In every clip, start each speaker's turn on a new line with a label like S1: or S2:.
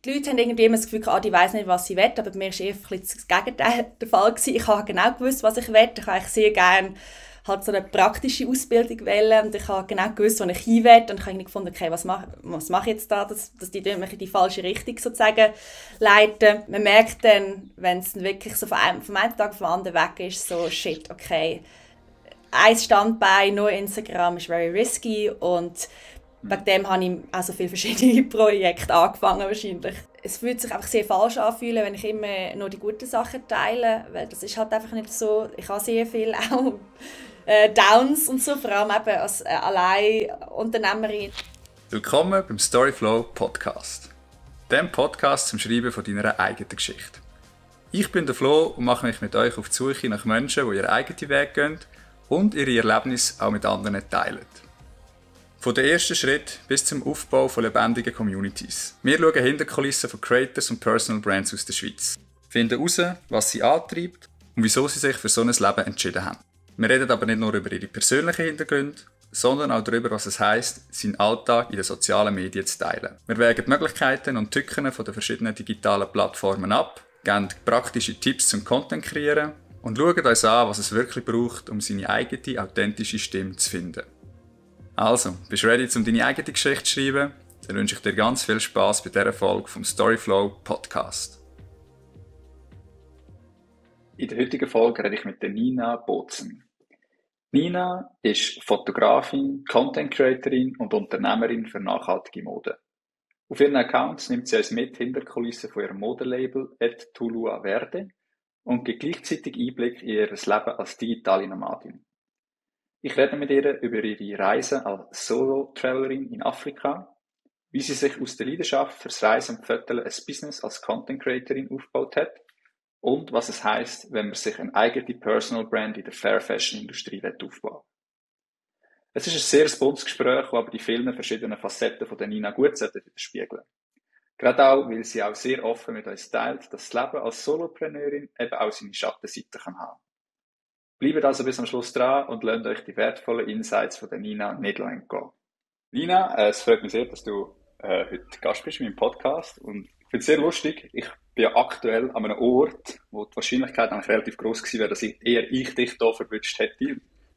S1: die Leute haben irgendwie immer das Gefühl, die weiss nicht, was sie will, aber bei mir war eher das Gegenteil der Fall gewesen. Ich habe genau gewusst, was ich will. Ich habe eigentlich sehr gerne halt so eine praktische Ausbildung wählen und ich habe genau gewusst, wo ich hin will und ich habe gefunden, okay, was mache ich jetzt da, dass die mich in die falsche Richtung sozusagen leiten. Man merkt dann, wenn es wirklich so vom einen Tag auf den anderen weg ist, so shit, okay, ein Standbein, nur Instagram ist very risky und wegen dem habe ich also viele verschiedene Projekte angefangen wahrscheinlich. Es fühlt sich einfach sehr falsch anfühlen, wenn ich immer nur die guten Sachen teile, weil das ist halt einfach nicht so. Ich habe sehr viel auch Downs und so, vor allem eben als Alleinunternehmerin.
S2: Willkommen beim Storyflow Podcast, dem Podcast zum Schreiben von deiner eigenen Geschichte. Ich bin der Flo und mache mich mit euch auf die Suche nach Menschen, die ihren eigenen Weg gehen und ihre Erlebnisse auch mit anderen teilen. Von den ersten Schritt bis zum Aufbau von lebendigen Communities. Wir schauen hinter die Kulissen von Creators und Personal Brands aus der Schweiz. Finden heraus, was sie antreibt und wieso sie sich für so ein Leben entschieden haben. Wir reden aber nicht nur über ihre persönlichen Hintergründe, sondern auch darüber, was es heisst, seinen Alltag in den sozialen Medien zu teilen. Wir wägen die Möglichkeiten und Tücken von den verschiedenen digitalen Plattformen ab, geben praktische Tipps zum Content kreieren und schauen uns an, was es wirklich braucht, um seine eigene, authentische Stimme zu finden. Also, bist du ready, um deine eigene Geschichte zu schreiben? Dann wünsche ich dir ganz viel Spass bei dieser Folge vom Storyflow Podcast.
S3: In der heutigen Folge rede ich mit der Nina Bozen. Nina ist Fotografin, Content Creatorin und Unternehmerin für nachhaltige Mode. Auf ihren Accounts nimmt sie uns mit hinter die Kulissen von ihrem Modelabel Et Tulua Verde und gibt gleichzeitig Einblick in ihr Leben als digitale Nomadin. Ich rede mit ihr über ihre Reise als Solo-Travelerin in Afrika, wie sie sich aus der Leidenschaft fürs Reisen und Fotografieren ein Business als Content Creatorin aufgebaut hat und was es heisst, wenn man sich eine eigene Personal Brand in der Fair Fashion Industrie aufbauen. Es ist ein sehr buntes Gespräch, das aber die vielen verschiedenen Facetten von der Nina gut widerspiegeln. Gerade auch, weil sie auch sehr offen mit uns teilt, dass das Leben als Solopreneurin eben auch seine Schattenseiten haben kann. Bleibt also bis am Schluss dran und lasst euch die wertvollen Insights von der Nina nicht entgehen. Nina, es freut mich sehr, dass du heute Gast bist in meinem Podcast und ich finde es sehr lustig. Ich bin ja aktuell an einem Ort, wo die Wahrscheinlichkeit eigentlich relativ gross gewesen wäre, dass ich dich hier verwünscht hätte.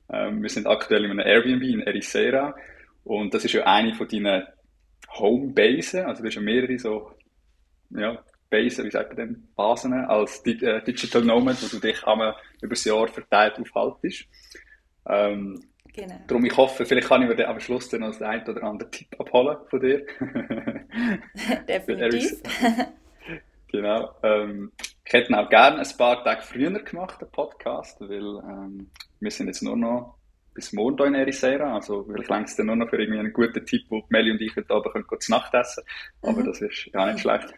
S3: Wir sind aktuell in einem Airbnb in Ericeira und das ist ja eine von deinen Homebasen, also du hast ja mehrere so, ja, Basen, wie sagt man denn, Basen als Digital Nomad, wo du dich über das Jahr verteilt aufhaltest.
S1: Genau.
S3: Darum, ich hoffe, vielleicht kann ich mir am Schluss dann noch den einen oder anderen Tipp abholen von dir.
S1: Definitiv.
S3: Genau. Ich hätte auch gerne ein paar Tage früher gemacht, den Podcast, weil wir sind jetzt nur noch bis morgen hier in Ericeira, also vielleicht reicht es dann nur noch für irgendwie einen guten Tipp, wo Meli und ich heute Abend können zu Nacht essen können, aber das ist ja nicht schlecht.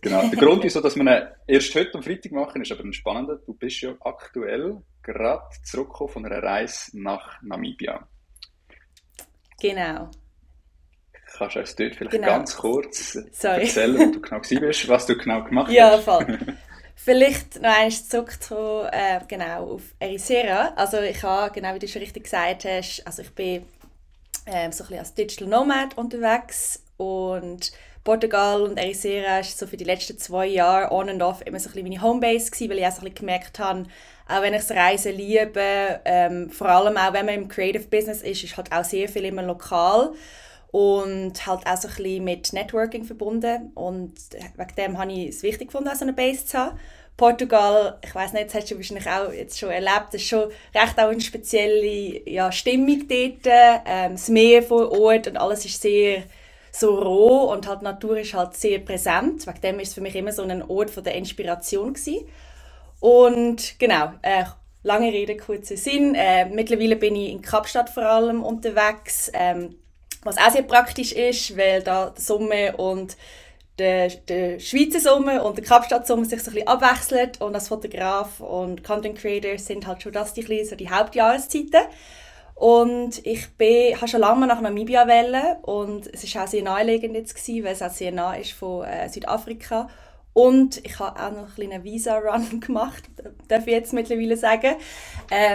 S3: Genau. Der Grund, wieso dass wir ihn erst heute am Freitag machen, ist aber ein spannender. Du bist ja aktuell gerade zurückgekommen von einer Reise nach Namibia.
S1: Genau.
S3: Kannst du uns dort vielleicht ganz kurz
S1: erzählen,
S3: wo du genau warst, was du genau gemacht hast?
S1: Ja, voll. Vielleicht noch einmal zurückzukommen, genau, auf Ericeira. Also ich habe, genau wie du schon richtig gesagt hast, also ich bin so ein bisschen als Digital Nomad unterwegs und Portugal und Ericeira ist so für die letzten 2 Jahre on and off immer so ein bisschen meine Homebase gewesen, weil ich auch so ein bisschen gemerkt habe, auch wenn ich das Reisen liebe, vor allem auch wenn man im Creative Business ist halt auch sehr viel immer lokal. Und halt auch so ein bisschen mit Networking verbunden. Und wegen dem habe ich es wichtig gefunden, so eine Base zu haben. Portugal, ich weiss nicht, das hast du wahrscheinlich auch jetzt schon erlebt, das ist schon recht auch eine spezielle Stimmung dort. Das Meer vor Ort und alles ist sehr so roh und halt die Natur ist halt sehr präsent. Wegen dem ist es für mich immer so ein Ort von der Inspiration gewesen. Und genau, lange Rede, kurzer Sinn. Mittlerweile bin ich in Kapstadt vor allem unterwegs. Was auch sehr praktisch ist, weil da der Sommer und der Schweizer Sommer und der Kapstadt Sommer sich so ein bisschen abwechseln und als Fotograf und Content Creator sind halt schon das die Hauptjahreszeiten. Und ich habe schon lange nach Namibia wollen und es war auch sehr naheliegend jetzt gewesen, weil es auch sehr nah ist von Südafrika. Und ich habe auch noch einen kleinen Visa-Run gemacht, darf ich jetzt mittlerweile sagen.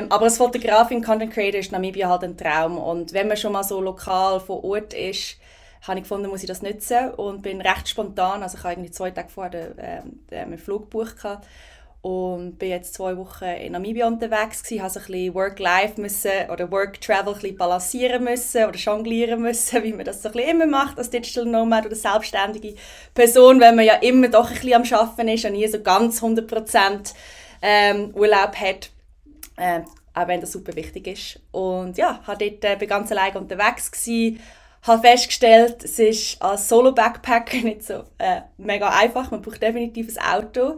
S1: Aber als Fotografin, Content Creator ist Namibia halt ein Traum. Und wenn man schon mal so lokal vor Ort ist, habe ich gefunden, muss ich das nutzen und bin recht spontan, also ich habe irgendwie 2 Tage vorher einen Flug gebucht und bin jetzt 2 Wochen in Namibia unterwegs gewesen, habe so ein bisschen Work-Life müssen oder Work-Travel ein bisschen balancieren müssen oder jonglieren müssen, wie man das so ein bisschen immer macht als Digital Nomad oder selbstständige Person, wenn man ja immer doch ein bisschen am Arbeiten ist und nie so ganz 100% Urlaub hat, auch wenn das super wichtig ist. Und ja, bin ganz alleine unterwegs gewesen, habe festgestellt, es ist als Solo-Backpacker nicht so mega einfach, man braucht definitiv ein Auto.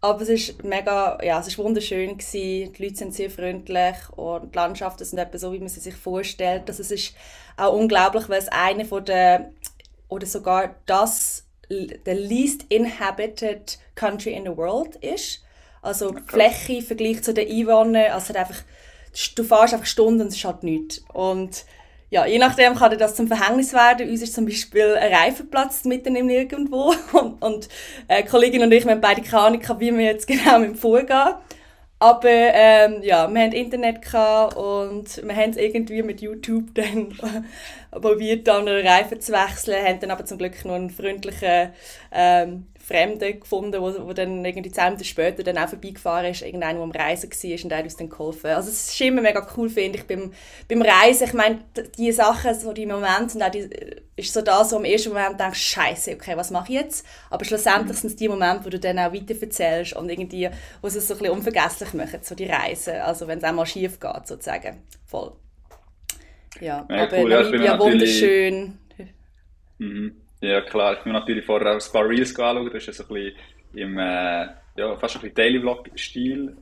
S1: Aber es ist mega, ja, es ist wunderschön gewesen. Die Leute sind sehr freundlich und die Landschaften sind etwa so, wie man sie sich vorstellt. Also es ist auch unglaublich, weil es eine von der, oder sogar the least inhabited country in the world ist. Also die Fläche im Vergleich zu den Einwohnern, also du fährst einfach Stunden und es ist halt nichts. Und ja, je nachdem kann das zum Verhängnis werden. Uns ist zum Beispiel ein Reifenplatz mitten im Nirgendwo. Und Kollegin und ich haben beide keine Ahnung, wie wir jetzt genau mit dem vorgehen. Aber ja, wir hatten Internet und wir haben es irgendwie mit YouTube dann probiert, dann einen Reifen zu wechseln. Haben dann aber zum Glück noch einen freundlichen Fremden gefunden, der dann irgendwie 10 Minuten später dann auch vorbeigefahren ist, irgendeiner, der am Reisen war und der hat uns dann geholfen. Also es ist immer mega cool, finde ich, beim Reisen. Ich meine, die Sachen, so die Momente, und auch ist so das, wo im ersten Moment denkst, Scheiße, okay, was mache ich jetzt? Aber schlussendlich sind es die Momente, wo du dann auch weiter erzählst und irgendwie, wo es so ein bisschen unvergesslich machen, so die Reisen. Also wenn es auch mal schief geht, sozusagen. Voll. Ja, aber
S3: cool.
S1: Namibia wunderschön.
S3: Ja, klar. Ich habe mir natürlich vorher auch ein paar Reels angeschaut. Das ist ja so ein bisschen im fast ein bisschen Daily-Vlog-Stil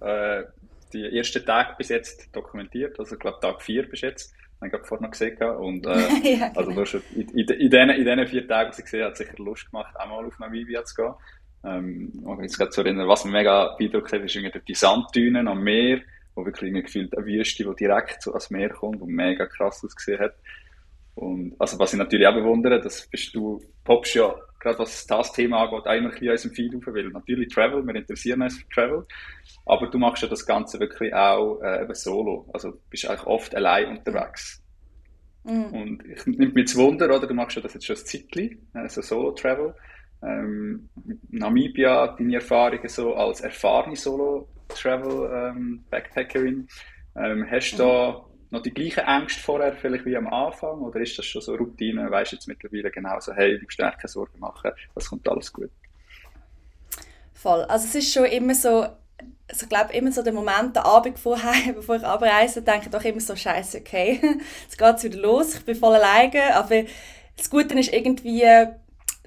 S3: die ersten Tage bis jetzt dokumentiert. Also ich glaube Tag 4 bis jetzt. Habe ich gerade vorher noch gesehen. Und,
S1: Ja, genau.
S3: also du hast in diesen 4 Tagen, die ich gesehen habe, hat sicher Lust gemacht, auch mal auf Namibia zu gehen. Und jetzt gerade zu erinnern, was mir mega beeindruckt hat, ist irgendwie die Sanddünen am Meer, wo wirklich gefühlt eine Wüste, die direkt so ans Meer kommt und mega krass ausgesehen hat. Und also was ich natürlich auch bewundere, das poppst ja, gerade was das Thema angeht, auch immer ein bisschen an unserem Feed rauf, weil natürlich Travel, wir interessieren uns für Travel, aber du machst ja das Ganze wirklich auch eben solo, also du bist eigentlich oft allein unterwegs. Und ich nehme mich zu Wunder, oder, du machst ja das jetzt schon ein Zeitchen, also Solo-Travel. Namibia, deine Erfahrungen so als erfahrene Solo-Travel-Backpackerin, hast du da noch die gleichen Ängste vorher vielleicht wie am Anfang, oder ist das schon so Routine, weisst du jetzt mittlerweile genau so, hey, du musst dir keine Sorgen machen, das kommt alles gut?
S1: Voll, also es ist schon immer so, also ich glaube immer so der Moment, der Abend vorher, bevor ich abreise, denke ich doch immer so, Scheiße, okay, jetzt geht es wieder los, ich bin voll alleine, aber das Gute ist irgendwie,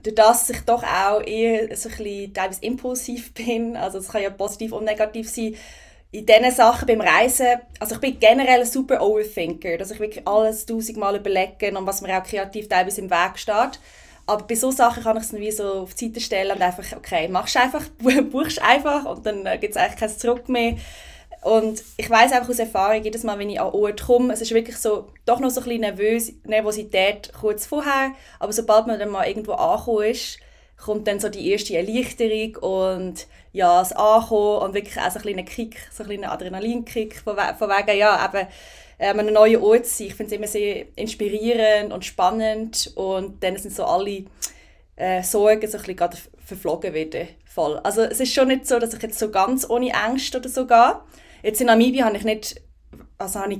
S1: durch das ich doch auch eher so ein bisschen teilweise impulsiv bin, also es kann ja positiv und negativ sein, in diesen Sachen beim Reisen, also ich bin generell ein super Overthinker, dass ich wirklich alles 1000-mal überlege und was mir auch kreativ teilweise im Weg steht. Aber bei solchen Sachen kann ich es dann wie so auf die Seite stellen und einfach, okay, machst einfach, buchst einfach und dann gibt es eigentlich kein Zurück mehr. Und ich weiss einfach aus Erfahrung, jedes Mal, wenn ich an Ort komme, es ist wirklich so, doch noch so ein bisschen Nervosität kurz vorher, aber sobald man dann mal irgendwo angekommen ist, kommt dann so die erste Erleichterung und ja, das Ankommen und wirklich auch so ein kleiner Kick, so ein kleiner Adrenalinkick von wegen, ja, eben an einem neuen Ort zu sein. Ich finde es immer sehr inspirierend und spannend und dann sind so alle Sorgen so ein bisschen gerade verflogen wieder. Voll. Also es ist schon nicht so, dass ich jetzt so ganz ohne Ängste oder so gehe. Jetzt in Namibia habe ich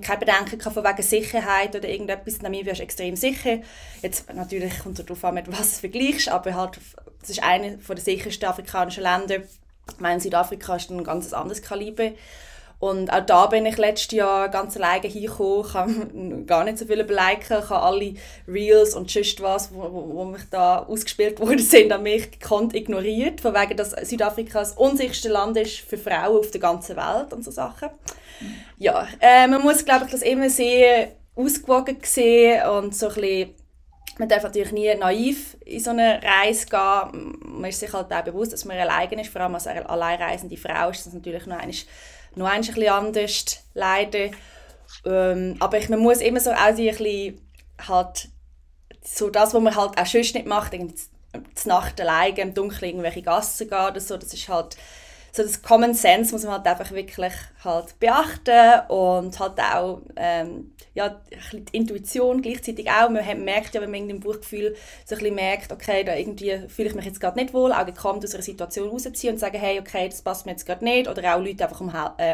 S1: keine Bedenken von wegen Sicherheit oder irgendetwas. Namibia ist extrem sicher. Jetzt natürlich kommt es darauf an, mit was du vergleichst, aber halt, das ist einer der sichersten afrikanischen Länder. Ich meine, Südafrika ist ein ganz anderes Kaliber. Und auch da bin ich letztes Jahr ganz alleine hingekommen. Ich habe gar nicht so viel überlegt. Ich habe alle Reels und sonst was, wo mich da ausgespielt worden sind, an mich gekonnt ignoriert. Von wegen, dass Südafrika das unsicherste Land ist für Frauen auf der ganzen Welt und so Sachen. Ja, man muss, glaube ich, das immer sehr ausgewogen sehen und so ein bisschen, man darf natürlich nie naiv in so eine Reise gehen. Man ist sich halt auch bewusst, dass man alleine ist. Vor allem als alleinreisende Frau ist das natürlich noch ein bisschen anders, leider. Aber man muss immer so auch die ein bisschen, halt, so das, was man halt auch sonst nicht macht, zur Nacht alleine im Dunkeln irgendwelche Gassen gehen oder so, das ist halt so das Common Sense muss man halt einfach wirklich halt beachten und halt auch ja, ein bisschen die Intuition gleichzeitig auch. Man merkt ja, wenn man im Bauchgefühl so ein bisschen merkt, okay, da irgendwie fühle ich mich jetzt gerade nicht wohl, auch gekommen aus einer Situation rausziehen und sagen, hey, okay, das passt mir jetzt gerade nicht. Oder auch Leute einfach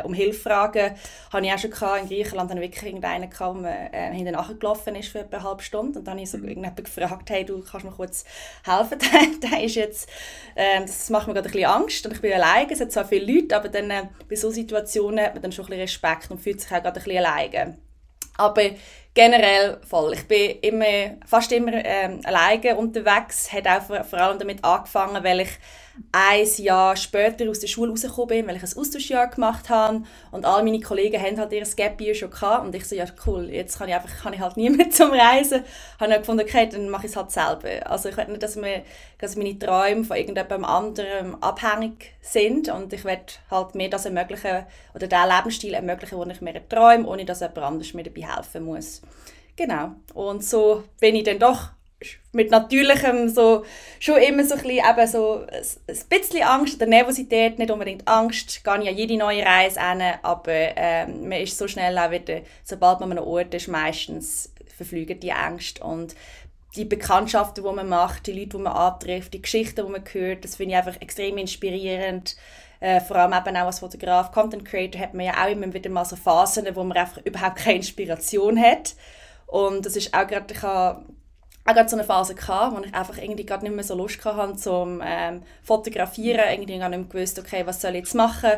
S1: um Hilfe fragen. Habe ich auch schon gehabt. In Griechenland hatte ich wirklich irgendeinen gehabt, der hinten nachgelaufen ist für etwa eine halbe Stunde. Und dann habe ich so irgendjemanden gefragt, hey, du kannst mir kurz helfen? Der ist jetzt, das macht mir gerade ein bisschen Angst. Und ich bin alleine, es hat zwar viele Leute, aber dann, bei solchen Situationen hat man dann schon ein bisschen Respekt und fühlt sich auch gerade ein bisschen alleine. Aber generell voll. Ich bin fast immer alleine unterwegs. Hat auch vor allem damit angefangen, weil ich ein Jahr später aus der Schule rausgekommen bin, weil ich ein Austauschjahr gemacht habe. Und alle meine Kollegen haben halt ihr Gap Year schon gehabt. Und ich so, ja cool, jetzt kann ich halt nie mehr zum Reisen. Habe dann gefunden, okay, dann mache ich es halt selber. Also ich will nicht, dass meine Träume von irgendjemandem anderem abhängig sind. Und ich will halt mir das ermöglichen, oder diesen Lebensstil ermöglichen, wo ich mir träume, ohne dass jemand anderes mir dabei helfen muss. Genau. Und so bin ich dann doch mit Natürlichem so, schon immer so ein bisschen, eben so ein bisschen Angst oder Nervosität, nicht unbedingt Angst, gehe ich an jede neue Reise hin, aber man ist so schnell auch wieder, sobald man an einem Ort ist, meistens verfliegen die Ängste und die Bekanntschaften, die man macht, die Leute, die man antrifft, die Geschichten, die man hört, das finde ich einfach extrem inspirierend. Vor allem eben auch als Fotograf, Content Creator hat man ja auch immer wieder mal so Phasen, wo man einfach überhaupt keine Inspiration hat. Und das ist auch gerade, ich habe auch gerade so eine Phase gehabt, wo ich einfach irgendwie gerade nicht mehr so Lust hatte zum Fotografieren. Irgendwie gar nicht mehr gewusst, okay, was soll ich jetzt machen?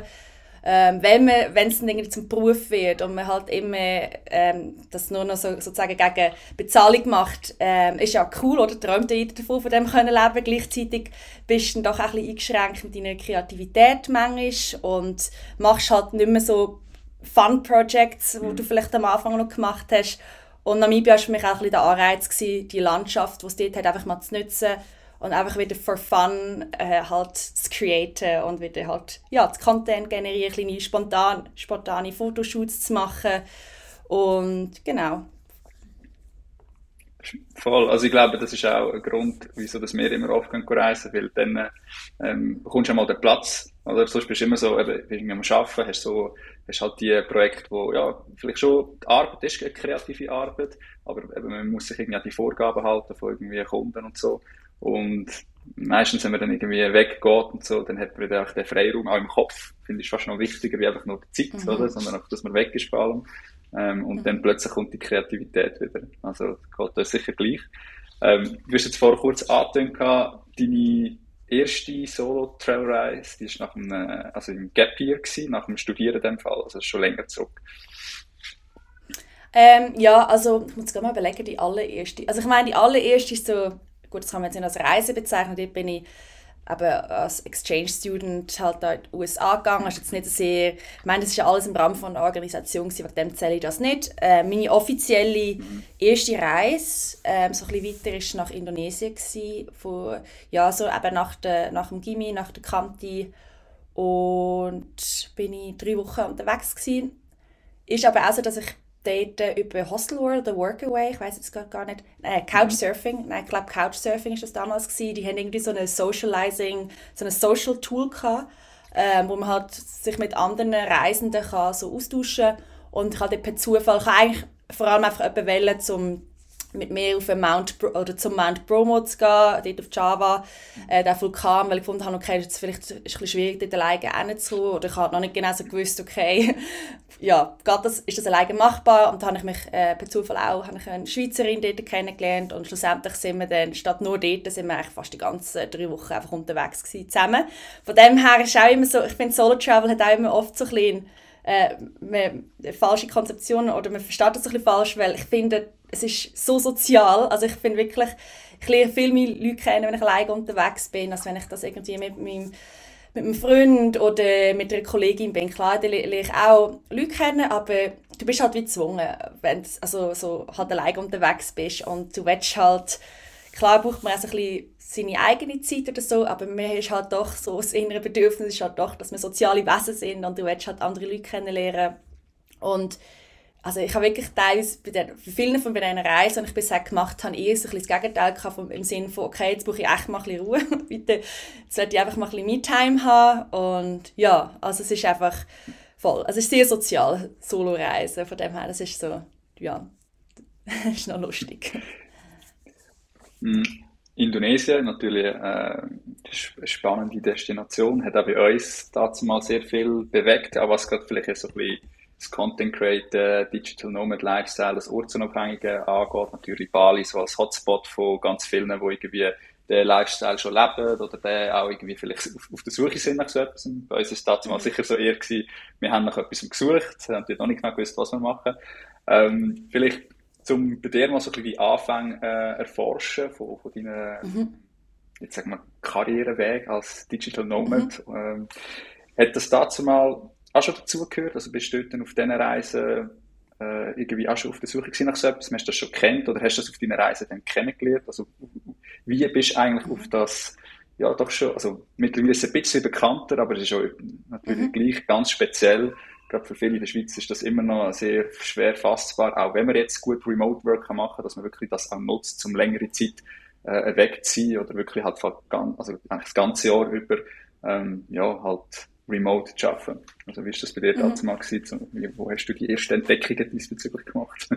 S1: Wenn es dann irgendwie zum Beruf wird und man halt immer das nur noch so, sozusagen gegen Bezahlung macht, ist ja cool, oder? Träumt ja jeder davon, von dem können leben. Gleichzeitig bist du dann doch ein bisschen eingeschränkt mit deiner Kreativität manchmal und machst halt nicht mehr so Fun-Projects, die du vielleicht am Anfang noch gemacht hast. Und Namibia war für mich auch ein bisschen der Anreiz, die Landschaft, die es dort hat, einfach mal zu nutzen und einfach wieder for fun halt zu createn und wieder halt, ja, das Content generieren, kleine spontane Fotoshoots zu machen und genau.
S3: Voll. Also ich glaube, das ist auch ein Grund, wieso dass wir immer oft reisen gehen, weil dann bekommst du einmal den Platz. Oder sonst bist du immer so, eben, am Arbeiten, hast halt die Projekte, wo, ja, vielleicht schon, die Arbeit ist eine kreative Arbeit, aber eben, man muss sich irgendwie an die Vorgaben halten von irgendwie Kunden und so. Und meistens, wenn man dann irgendwie weggeht und so, dann hat man dann auch den Freiraum, auch im Kopf, finde ich fast noch wichtiger, wie einfach nur die Zeit, oder? Sondern auch, dass man weg ist vor allem. Und dann plötzlich kommt die Kreativität wieder. Also, geht das sicher gleich. Du hast jetzt vorher kurz angetönt, deine erste Solo-Travel-Reise, die war also im Gap Year gewesen, nach dem Studieren in dem Fall, also schon länger zurück.
S1: Ja, also ich muss gerade mal überlegen, die allererste. Also ich meine, die allererste ist so, gut, das kann man jetzt nicht als Reise bezeichnen, dort bin ich eben als Exchange Student halt da in die USA gegangen. Das ist jetzt nicht sehr, ich meine, das ist ja alles im Rahmen von einer Organisation, wegen dem zähle ich das nicht. Meine offizielle erste Reise, so ein bisschen weiter, war nach Indonesien gewesen, ja, so eben nach dem Gimmi, nach der Kanti, und bin ich 3 Wochen unterwegs gewesen. Ist aber auch so, dass ich dort über Hostelworld oder Workaway, ich weiss jetzt gar nicht, Couchsurfing, ich glaube Couchsurfing war das damals gewesen. Die haben irgendwie so ein Social Tool gehabt, wo man halt sich mit anderen Reisenden kann so austauschen kann. Und ich hatte per Zufall, ich eigentlich vor allem einfach jemanden wählen, mit mir auf zum Mount Bromo zu gehen, dort auf Java, der Vulkan, weil ich gefunden habe, okay, jetzt vielleicht ist es ein bisschen schwierig, dort alleine hinzukommen, oder ich habe noch nicht genau so gewusst, okay, ja, ist das alleine machbar, und dann habe ich mich per Zufall auch eine Schweizerin dort kennengelernt, und schlussendlich sind wir dann, statt nur dort, sind wir eigentlich fast die ganzen 3 Wochen einfach unterwegs gewesen, zusammen. Von dem her ist auch immer so, ich finde, Solo-Travel hat auch immer oft so ein bisschen eine falsche Konzeption, oder man versteht das ein bisschen falsch, weil ich finde, es ist so sozial. Also ich finde wirklich, ich lerne viel mehr Leute kennen, wenn ich alleine unterwegs bin, als wenn ich das irgendwie mit einem Freund oder mit einer Kollegin bin. Klar, da lerne ich auch Leute kennen, aber du bist halt wie gezwungen, wenn du so halt alleine unterwegs bist, und du willst halt, klar braucht man auch so ein bisschen seine eigene Zeit oder so, aber man ist halt doch so, das innere Bedürfnis ist halt doch, dass wir soziale Wesen sind, und du willst halt andere Leute kennenlernen. Und also ich habe wirklich teilweise bei vielen von diesen Reisen, die ich bisher gemacht habe, eher so ein bisschen das Gegenteil gehabt, im Sinne von, okay, jetzt brauche ich echt mal ein bisschen Ruhe, bitte, jetzt will ich einfach mal ein bisschen Me-Time haben und ja, also es ist einfach voll, also es ist sehr sozial, Solo-Reisen, von dem her, das ist so, ja, das ist noch lustig.
S3: Indonesien, natürlich eine spannende Destination, hat auch bei uns dazu mal sehr viel bewegt, auch was gerade vielleicht so ein bisschen das Content Creator, Digital Nomad Lifestyle, das Ortsunabhängige angeht. Natürlich Bali so als Hotspot von ganz vielen, die irgendwie den Lifestyle schon leben oder den auch irgendwie vielleicht auf der Suche sind nach so etwas. Bei uns war es dazu mal sicher so eher gewesen, wir haben nach etwas gesucht, haben natürlich noch nicht genau gewusst, was wir machen. Vielleicht zum bei dir mal so ein bisschen die Anfänge erforschen von deinen jetzt sagen wir Karriereweg als Digital Nomad. Hat das dazu mal auch schon dazugehört? Also bist du dort auf diesen Reisen irgendwie auch schon auf der Suche gewesen nach so etwas? Hast du das schon kennt oder hast du das auf deiner Reise dann kennengelernt? Also wie bist du eigentlich auf das, ja doch schon, also mittlerweile ist es ein bisschen bekannter, aber es ist auch natürlich gleich ganz speziell. Gerade für viele in der Schweiz ist das immer noch sehr schwer fassbar, auch wenn man jetzt gut Remote Work machen kann, dass man wirklich das auch nutzt, um längere Zeit wegzuziehen oder wirklich halt also eigentlich das ganze Jahr über ja, halt remote zu arbeiten. Also wie ist das bei dir dazu mal gewesen? Wo hast du die ersten Entdeckungen diesbezüglich gemacht?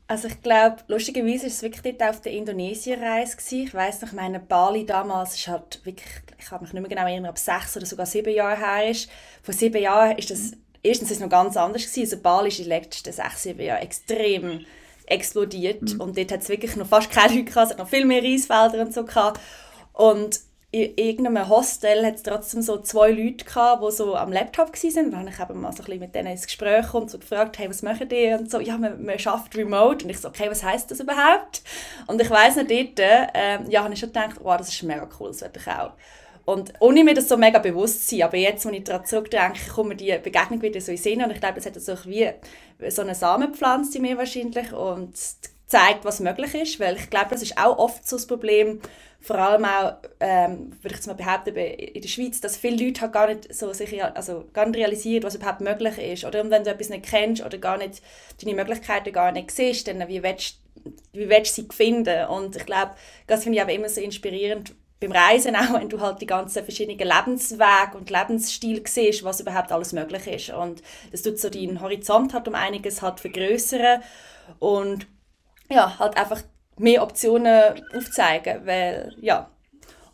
S1: Also ich glaube, lustigerweise war es wirklich dort auf der Indonesien-Reise gewesen. Ich weiss noch, meine Bali damals ist halt wirklich, ich kann mich nicht mehr genau erinnern, ob 6 oder sogar 7 Jahre her ist. Vor 7 Jahren ist das, erstens ist es noch ganz anders gewesen. Also Bali ist in den letzten 6, 7 Jahren extrem explodiert. Und dort hat es wirklich noch fast keine Leute gehabt, es hat noch viel mehr Reisfelder und so gehabt. Und in irgendeinem Hostel hat es trotzdem so 2 Leute gehabt, die so am Laptop waren. Da habe ich eben mal so ein bisschen mit denen ins Gespräch gekommen und so gefragt, hey, was machen die? Und so, ja, man arbeitet remote. Und ich so, okay, was heisst das überhaupt? Und ich weiss noch, dort ja, habe ich schon gedacht, wow, das ist mega cool, das will ich auch. Und ohne mir das so mega bewusst zu sein, aber jetzt, wenn ich daran zurückdenke, kommt mir die Begegnung wieder so in den Sinn. Und ich glaube, das hat so wie so eine Samenpflanze in mir wahrscheinlich und zeigt, was möglich ist, weil ich glaube, das ist auch oft so das Problem, vor allem auch, würde ich jetzt mal behaupten, in der Schweiz, dass viele Leute halt gar nicht so gar nicht realisieren, was überhaupt möglich ist. Oder wenn du etwas nicht kennst oder gar nicht deine Möglichkeiten gar nicht siehst, dann wie willst du sie finden? Und ich glaube, das finde ich aber immer so inspirierend beim Reisen auch, wenn du halt die ganzen verschiedenen Lebenswege und Lebensstil siehst, was überhaupt alles möglich ist. Und das tut so deinen Horizont halt um einiges halt vergrößern und ja, halt einfach mehr Optionen aufzeigen, weil, ja.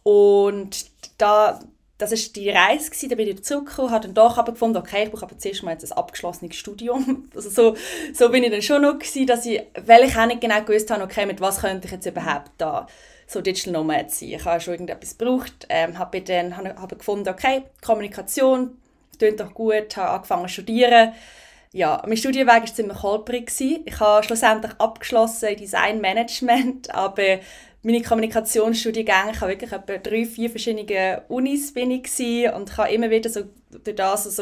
S1: Und das war die Reise gewesen, da bin ich zurückgekommen, habe dann doch aber gefunden, okay, ich brauche aber zuerst mal jetzt ein abgeschlossenes Studium. Also so bin ich dann schon noch gewesen, weil ich auch nicht genau gewusst habe, okay, mit was könnte ich jetzt überhaupt da so Digital Nomad sein. Ich habe schon irgendetwas gebraucht, habe gefunden, okay, Kommunikation, klingt doch gut, habe angefangen zu studieren. Ja, mein Studienweg war ziemlich holprig. Ich habe schlussendlich abgeschlossen in Design Management, aber meine Kommunikationsstudiengänge, ich habe wirklich etwa 3, 4 verschiedene Unis bin ich gewesen, und ich habe immer wieder so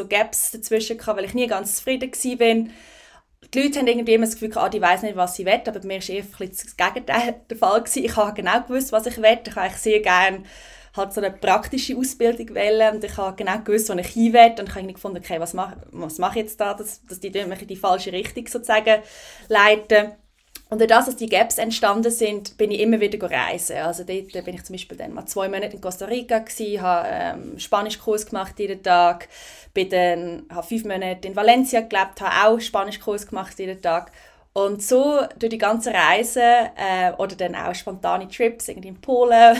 S1: Gaps dazwischen gehabt, weil ich nie ganz zufrieden war. Die Leute haben irgendwie immer das Gefühl, die weiss nicht, was sie will, aber bei mir war eher das Gegenteil der Fall gewesen. Ich habe genau gewusst, was ich will. Ich habe eigentlich sehr gerne halt so eine praktische Ausbildung wählen und ich habe genau gewusst, wo ich hin will, und ich habe gefunden, okay, was mache ich jetzt da, dass die mich in die falsche Richtung sozusagen leiten. Und dadurch, dass die Gaps entstanden sind, bin ich immer wieder reisen. Also dort bin ich zum Beispiel dann mal 2 Monate in Costa Rica gewesen, habe Spanischkurs gemacht jeden Tag, habe 5 Monate in Valencia gelebt, habe auch Spanischkurs gemacht jeden Tag. Und so durch die ganze Reise oder dann auch spontane Trips irgendwie in Polen,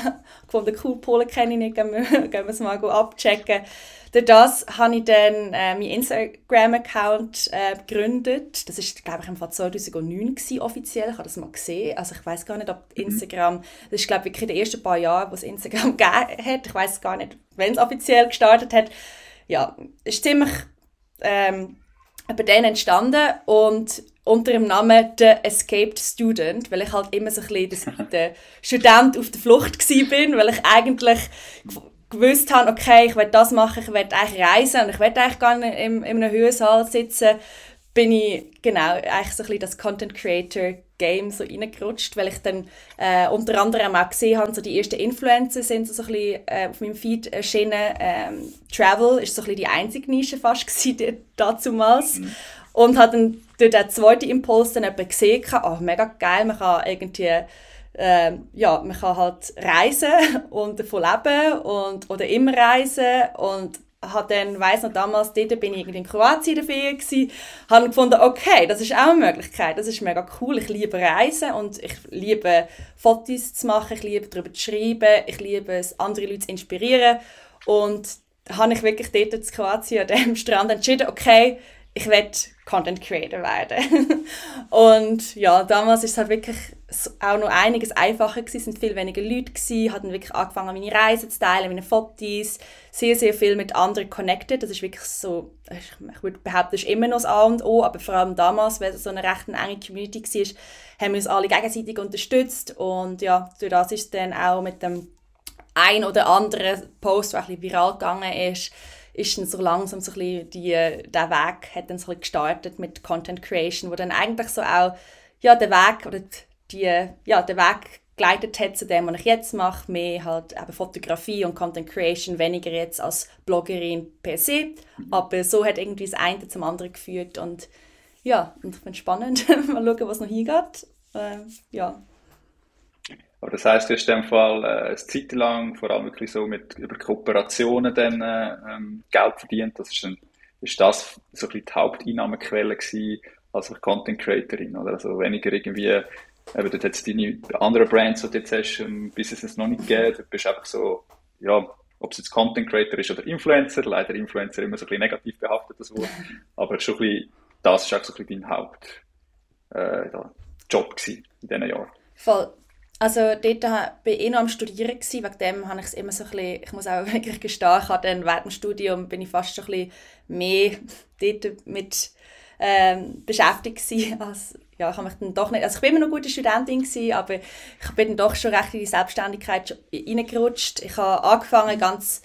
S1: gefunden, cool, Polen kenne ich nicht, gehen wir es mal abchecken. Durch das habe ich dann meinen Instagram-Account gegründet. Das war, glaube ich, im Fall 2009 offiziell. Ich habe das mal gesehen. Also ich weiss gar nicht, ob Instagram, das ist, glaube ich, wirklich in den ersten paar Jahren, wo es Instagram gegeben hat. Ich weiss gar nicht, wenn es offiziell gestartet hat. Ja, es ist ziemlich bei denen entstanden und unter dem Namen «The Escaped Student», weil ich halt immer so ein bisschen der Student auf der Flucht war, weil ich eigentlich gewusst habe, okay, ich will das machen, ich will eigentlich reisen und ich will eigentlich gar nicht in einem Hörsaal sitzen, bin ich eigentlich so ein bisschen das Content Creator Game so reingerutscht, weil ich dann unter anderem auch gesehen habe, so die ersten Influencer sind so ein bisschen auf meinem Feed erschienen. Travel ist so ein bisschen die einzige Nische fast gewesen, dazumals. Und habe dann durch den zweiten Impuls dann eben gesehen, oh, mega geil, man kann irgendwie man kann halt reisen und davon leben oder immer reisen und habe dann, weiss noch, damals dort bin ich in Kroatien in der Ferien gewesen, habe gefunden, okay, das ist auch eine Möglichkeit, das ist mega cool, ich liebe Reisen und ich liebe Fotos zu machen, ich liebe darüber zu schreiben, ich liebe es, andere Leute zu inspirieren und habe ich wirklich dort in Kroatien an diesem Strand entschieden, okay, ich will Content Creator werden. Und ja, damals ist es halt wirklich auch noch einiges einfacher gewesen, es sind viel weniger Leute gewesen, habe dann wirklich angefangen, meine Reisen zu teilen, meine Fotos, sehr, sehr viel mit anderen connected. Das ist wirklich so, ich würde behaupten, das ist immer noch das A und O, aber vor allem damals, weil es so eine recht enge Community war, haben wir uns alle gegenseitig unterstützt und ja, durch das ist es dann auch mit dem ein oder anderen Post, der ein bisschen viral gegangen ist dann so langsam so ein bisschen der Weg hat dann so ein bisschen gestartet mit Content Creation, wo dann eigentlich so auch den Weg oder den Weg geleitet hat zu dem, was ich jetzt mache, mehr halt eben Fotografie und Content Creation, weniger jetzt als Bloggerin per se, aber so hat irgendwie das eine zum anderen geführt und ja, und ich finde es spannend, mal schauen, was noch hingeht. Ja.
S3: Aber das heisst, du hast in dem Fall eine Zeit lang vor allem wirklich so über Kooperationen dann Geld verdient. Ist das so ein bisschen die Haupteinnahmequelle gewesen als Content Creatorin, oder? Also weniger irgendwie, eben dort hat es deine anderen Brands, die du jetzt hast, bis es noch nicht gegeben. Du bist einfach so, ja, ob es jetzt Content Creator ist oder Influencer, leider Influencer immer so ein bisschen negativ behaftet, das Wort. Aber schon ein bisschen, das ist auch so ein bisschen dein Hauptjob gewesen in diesen Jahren.
S1: Voll. Also dort war ich noch am Studieren, wegen dem habe ich es immer so ein bisschen, ich muss auch wirklich gestehen, ich habe dann während dem Studium bin ich fast schon ein bisschen mehr dort mit beschäftigt gewesen, als, ja, ich habe mich dann doch nicht, also ich bin immer noch eine gute Studentin gewesen, aber ich bin dann doch schon recht in die Selbstständigkeit reingerutscht. Ich habe angefangen ganz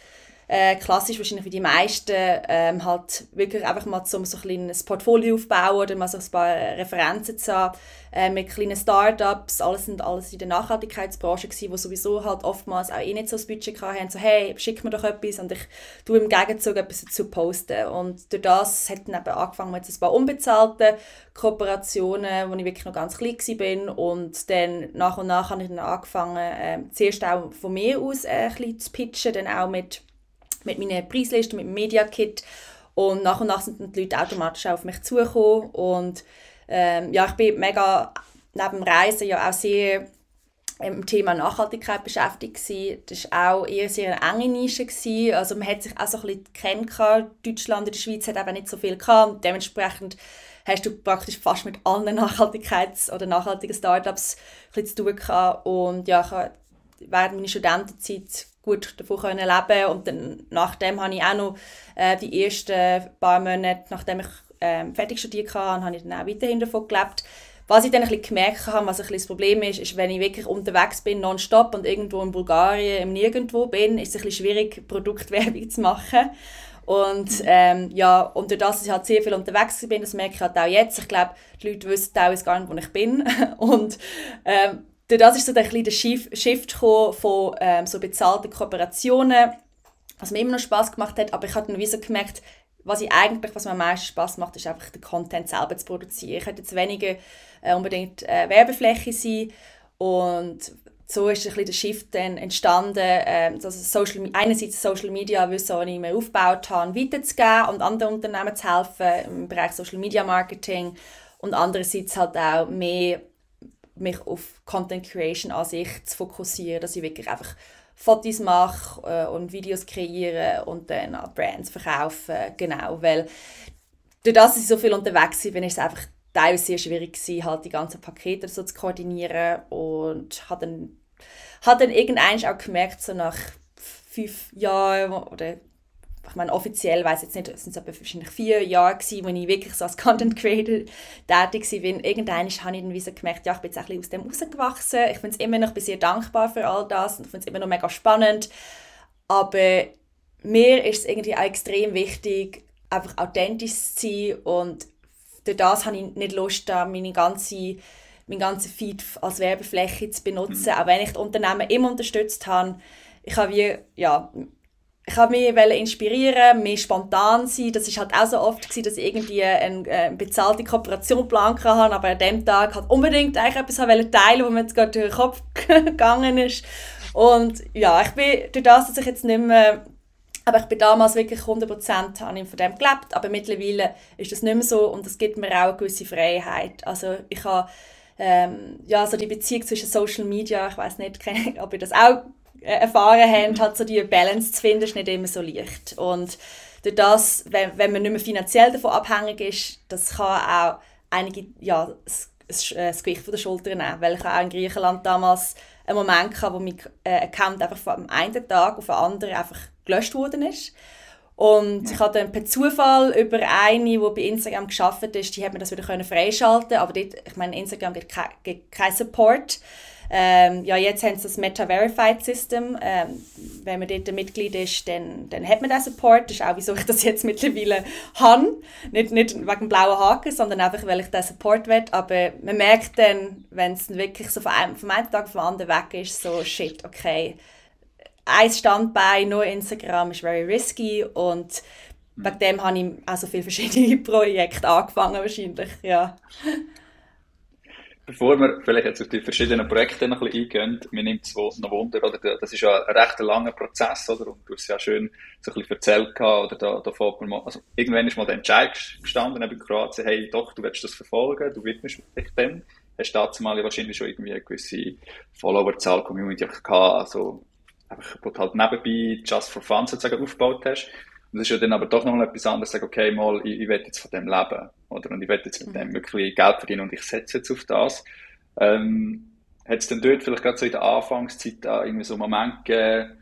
S1: klassisch wahrscheinlich wie die meisten, halt wirklich einfach mal so ein kleines Portfolio aufbauen oder mal so ein paar Referenzen zu haben, mit kleinen Startups, alles in der Nachhaltigkeitsbranche gewesen, die sowieso halt oftmals auch nicht so das Budget hatten, so hey, schick mir doch etwas und ich tue im Gegenzug etwas dazu posten. Und durch das hat dann eben angefangen mit ein paar unbezahlten Kooperationen, wo ich wirklich noch ganz klein war und dann nach und nach habe ich dann angefangen, zuerst auch von mir aus ein bisschen zu pitchen, dann auch mit meiner Preisliste, mit dem Media Kit und nach sind die Leute automatisch auf mich zugekommen und ich bin mega neben dem Reisen ja auch sehr im Thema Nachhaltigkeit beschäftigt gewesen. Das war auch eher sehr eine enge Nische gewesen. Also man hat sich auch so ein bisschen gekannt. Deutschland in der Schweiz hat eben nicht so viel gehabt und dementsprechend hast du praktisch fast mit allen oder nachhaltigen Startups ein bisschen zu tun gehabt. Und ja, ich habe während meiner Studentenzeit gut davon leben und dann, nachdem habe ich auch noch die ersten paar Monate, nachdem ich fertig studiert habe, habe ich dann auch weiterhin davon gelebt. Was ich dann ein bisschen gemerkt habe, was ein bisschen das Problem ist, wenn ich wirklich unterwegs bin, nonstop und irgendwo in Bulgarien, im Nirgendwo bin, ist es ein bisschen schwierig, Produktwerbung zu machen. Und und durch das, dass ich halt sehr viel unterwegs bin, das merke ich halt auch jetzt. Ich glaube, die Leute wissen teilweise gar nicht, wo ich bin. Und durch das ist so ein bisschen der Shift gekommen von so bezahlten Kooperationen, was mir immer noch Spass gemacht hat, aber ich habe dann wie so gemerkt, was mir am meisten Spass macht, ist einfach den Content selber zu produzieren. Ich hätte jetzt weniger unbedingt Werbefläche sein und so ist ein bisschen der Shift dann entstanden, einerseits Social Media Wissen, das ich mir aufgebaut habe, weiterzugeben und anderen Unternehmen zu helfen im Bereich Social Media Marketing und andererseits halt auch mehr mich auf Content Creation an sich zu fokussieren, dass ich wirklich einfach Fotos mache und Videos kreiere und dann an Brands verkaufe, genau, weil durch das, dass ich so viel unterwegs bin, ist es einfach teilweise sehr schwierig gewesen, halt die ganzen Pakete so zu koordinieren und habe dann irgendwann auch gemerkt, so nach 5 Jahren oder ich meine, offiziell weiss ich jetzt nicht, es sind etwa wahrscheinlich 4 Jahre gewesen, wo ich wirklich so als Content Creator tätig war. Irgendwann habe ich dann wie so gemerkt, ja, ich bin jetzt ein bisschen aus dem rausgewachsen. Ich finde es immer noch sehr dankbar für all das und ich finde es immer noch mega spannend. Aber mir ist es irgendwie auch extrem wichtig, einfach authentisch zu sein und durch das habe ich nicht Lust, da meinen ganzen Feed als Werbefläche zu benutzen, auch wenn ich die Unternehmen immer unterstützt habe. Ich ich habe mich inspirieren, mehr spontan sein. Das ist halt auch so oft gewesen, dass ich irgendwie eine bezahlte Kooperation planen kann, aber an dem Tag halt unbedingt eigentlich etwas teilen wollte, wo mir jetzt gerade durch den Kopf gegangen ist. Und ja, ich bin durch das, dass ich jetzt nicht mehr, aber ich bin damals wirklich 100% habe ich von dem gelebt, aber mittlerweile ist das nicht mehr so und das gibt mir auch eine gewisse Freiheit. Also ich habe so die Beziehung zwischen Social Media, ich weiß nicht, ob ihr das auch erfahren habt, halt so die Balance zu finden, ist nicht immer so leicht. Und durch das, wenn man nicht mehr finanziell davon abhängig ist, das kann auch einige, das Gewicht von der Schulter nehmen. Weil ich auch in Griechenland damals einen Moment hatte, wo mein Account einfach von einem Tag auf den anderen einfach gelöscht worden ist. Und ich hatte dann per Zufall über eine, die bei Instagram gearbeitet ist, die hat mir das wieder freischalten, aber dort, ich meine, Instagram gibt keinen Support. Jetzt haben sie das Meta-Verified System. Wenn man dort ein Mitglied ist, dann hat man diesen Support. Das ist auch, wieso ich das jetzt mittlerweile habe. Nicht wegen dem blauen Haken, sondern einfach, weil ich diesen Support will. Aber man merkt dann, wenn es wirklich so vom einen Tag auf den anderen weg ist, so shit, okay, ein Standbein, nur Instagram ist very risky und wegen dem habe ich auch so viele verschiedene Projekte angefangen wahrscheinlich, ja.
S3: Bevor wir vielleicht jetzt auf die verschiedenen Projekte noch ein bisschen eingehen, mir nimmt es noch Wunder, oder? Das ist ja ein recht langer Prozess, oder? Und du hast es ja schön so ein bisschen erzählt gehabt, oder da fällt mir mal, also irgendwann ist mal der Entscheid gestanden in Kroatien, hey, doch, du willst das verfolgen, du widmest dich dem. Hast du dazu mal wahrscheinlich schon irgendwie eine gewisse Followerzahl, Community gehabt, also einfach, wo du halt nebenbei just for fun sozusagen aufgebaut hast. Und das ist ja dann aber doch nochmal etwas anderes, sagen, okay, mal, ich will jetzt von dem leben, oder? Und ich will jetzt mit dem wirklich Geld verdienen und ich setze jetzt auf das. Hat es denn dort vielleicht gerade so in der Anfangszeit da irgendwie so einen Moment gegeben,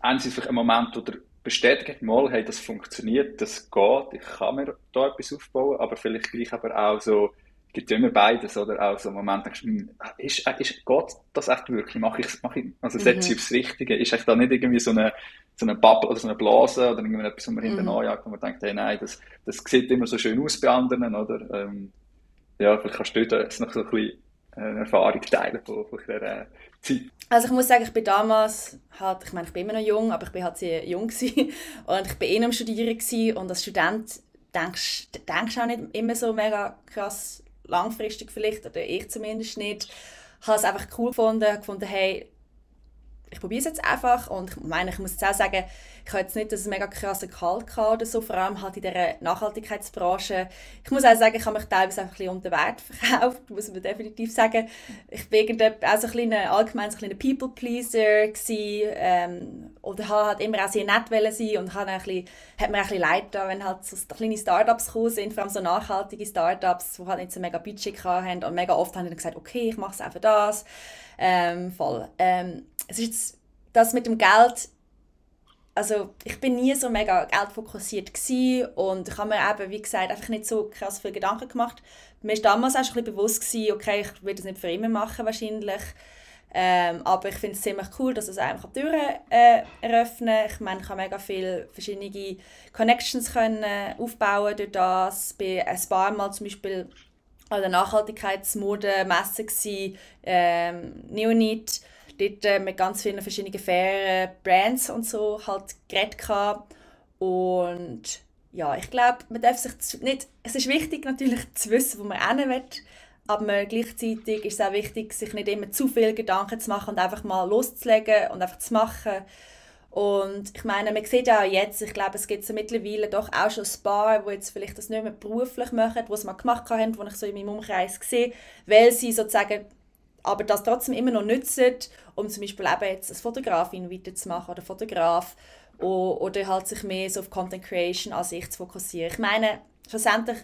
S3: haben Sie vielleicht einen Moment, wo der bestätigt, mal, hey, das funktioniert, das geht, ich kann mir da etwas aufbauen, aber vielleicht gleich aber auch so, es gibt ja immer beides, oder? Auch so einen Moment, denkst du, geht das echt wirklich? Also setze ich aufs Richtige? Ist echt da nicht irgendwie so eine Bubble oder so eine Blase oder irgendetwas, wo man hinten anjagt, wo man denkt, hey, nein, das sieht immer so schön aus bei anderen, oder? Vielleicht kannst du da jetzt noch so ein bisschen eine Erfahrung teilen von dieser Zeit.
S1: Also ich muss sagen, ich bin damals halt, ich meine, ich bin immer noch jung, aber ich bin halt sehr jung gewesen. Und ich bin am Studieren gewesen, und als Student denkst du auch nicht immer so mega krass langfristig vielleicht, oder ich zumindest nicht. Ich habe es einfach cool gefunden, hey, ich probiere es jetzt einfach, und ich meine, ich muss jetzt auch sagen, ich habe jetzt nicht das mega krasse Gehalt gehabt oder so, vor allem halt in dieser Nachhaltigkeitsbranche. Ich muss auch sagen, ich habe mich teilweise einfach ein bisschen unter Wert verkauft, muss man definitiv sagen. Ich war auch so allgemein so ein kleiner People-Pleaser gewesen, oder habe halt immer auch sehr nett sein und hat mir ein bisschen leid getan, wenn halt so kleine Startups gekommen sind, vor allem so nachhaltige Startups, die halt nicht so mega Budget hatten, und mega oft haben die gesagt, okay, ich mache es auch für das. Voll. Es ist jetzt, das mit dem Geld, also ich bin nie so mega geldfokussiert gewesen, und ich habe mir eben, wie gesagt, einfach nicht so krass viele Gedanken gemacht. Mir war damals auch schon ein bisschen bewusst gewesen, okay, ich will das nicht für immer machen wahrscheinlich, aber ich finde es ziemlich cool, dass es einfach Türen eröffnen. Ich meine, ich habe mega viele verschiedene Connections können aufbauen durch das. Ich war ein paar Mal zum Beispiel an der Nachhaltigkeitsmode-Messe gsi, Neonit, dort mit ganz vielen verschiedenen fairen Brands und so halt geredet gehabt. Und ja, ich glaube, man darf sich nicht, es ist wichtig natürlich zu wissen, wo man hin will, aber gleichzeitig ist es auch wichtig, sich nicht immer zu viel Gedanken zu machen und einfach mal loszulegen und einfach zu machen. Und ich meine, man sieht ja auch jetzt, ich glaube, es gibt so mittlerweile doch auch schon ein paar, die jetzt vielleicht das nicht mehr beruflich machen, die es mal gemacht haben, die ich so in meinem Umkreis sehe, weil sie sozusagen aber das trotzdem immer noch nutzen, um zum Beispiel eben jetzt als Fotografin weiterzumachen oder Fotograf, oder halt sich mehr so auf Content Creation an sich zu fokussieren. Ich meine, schlussendlich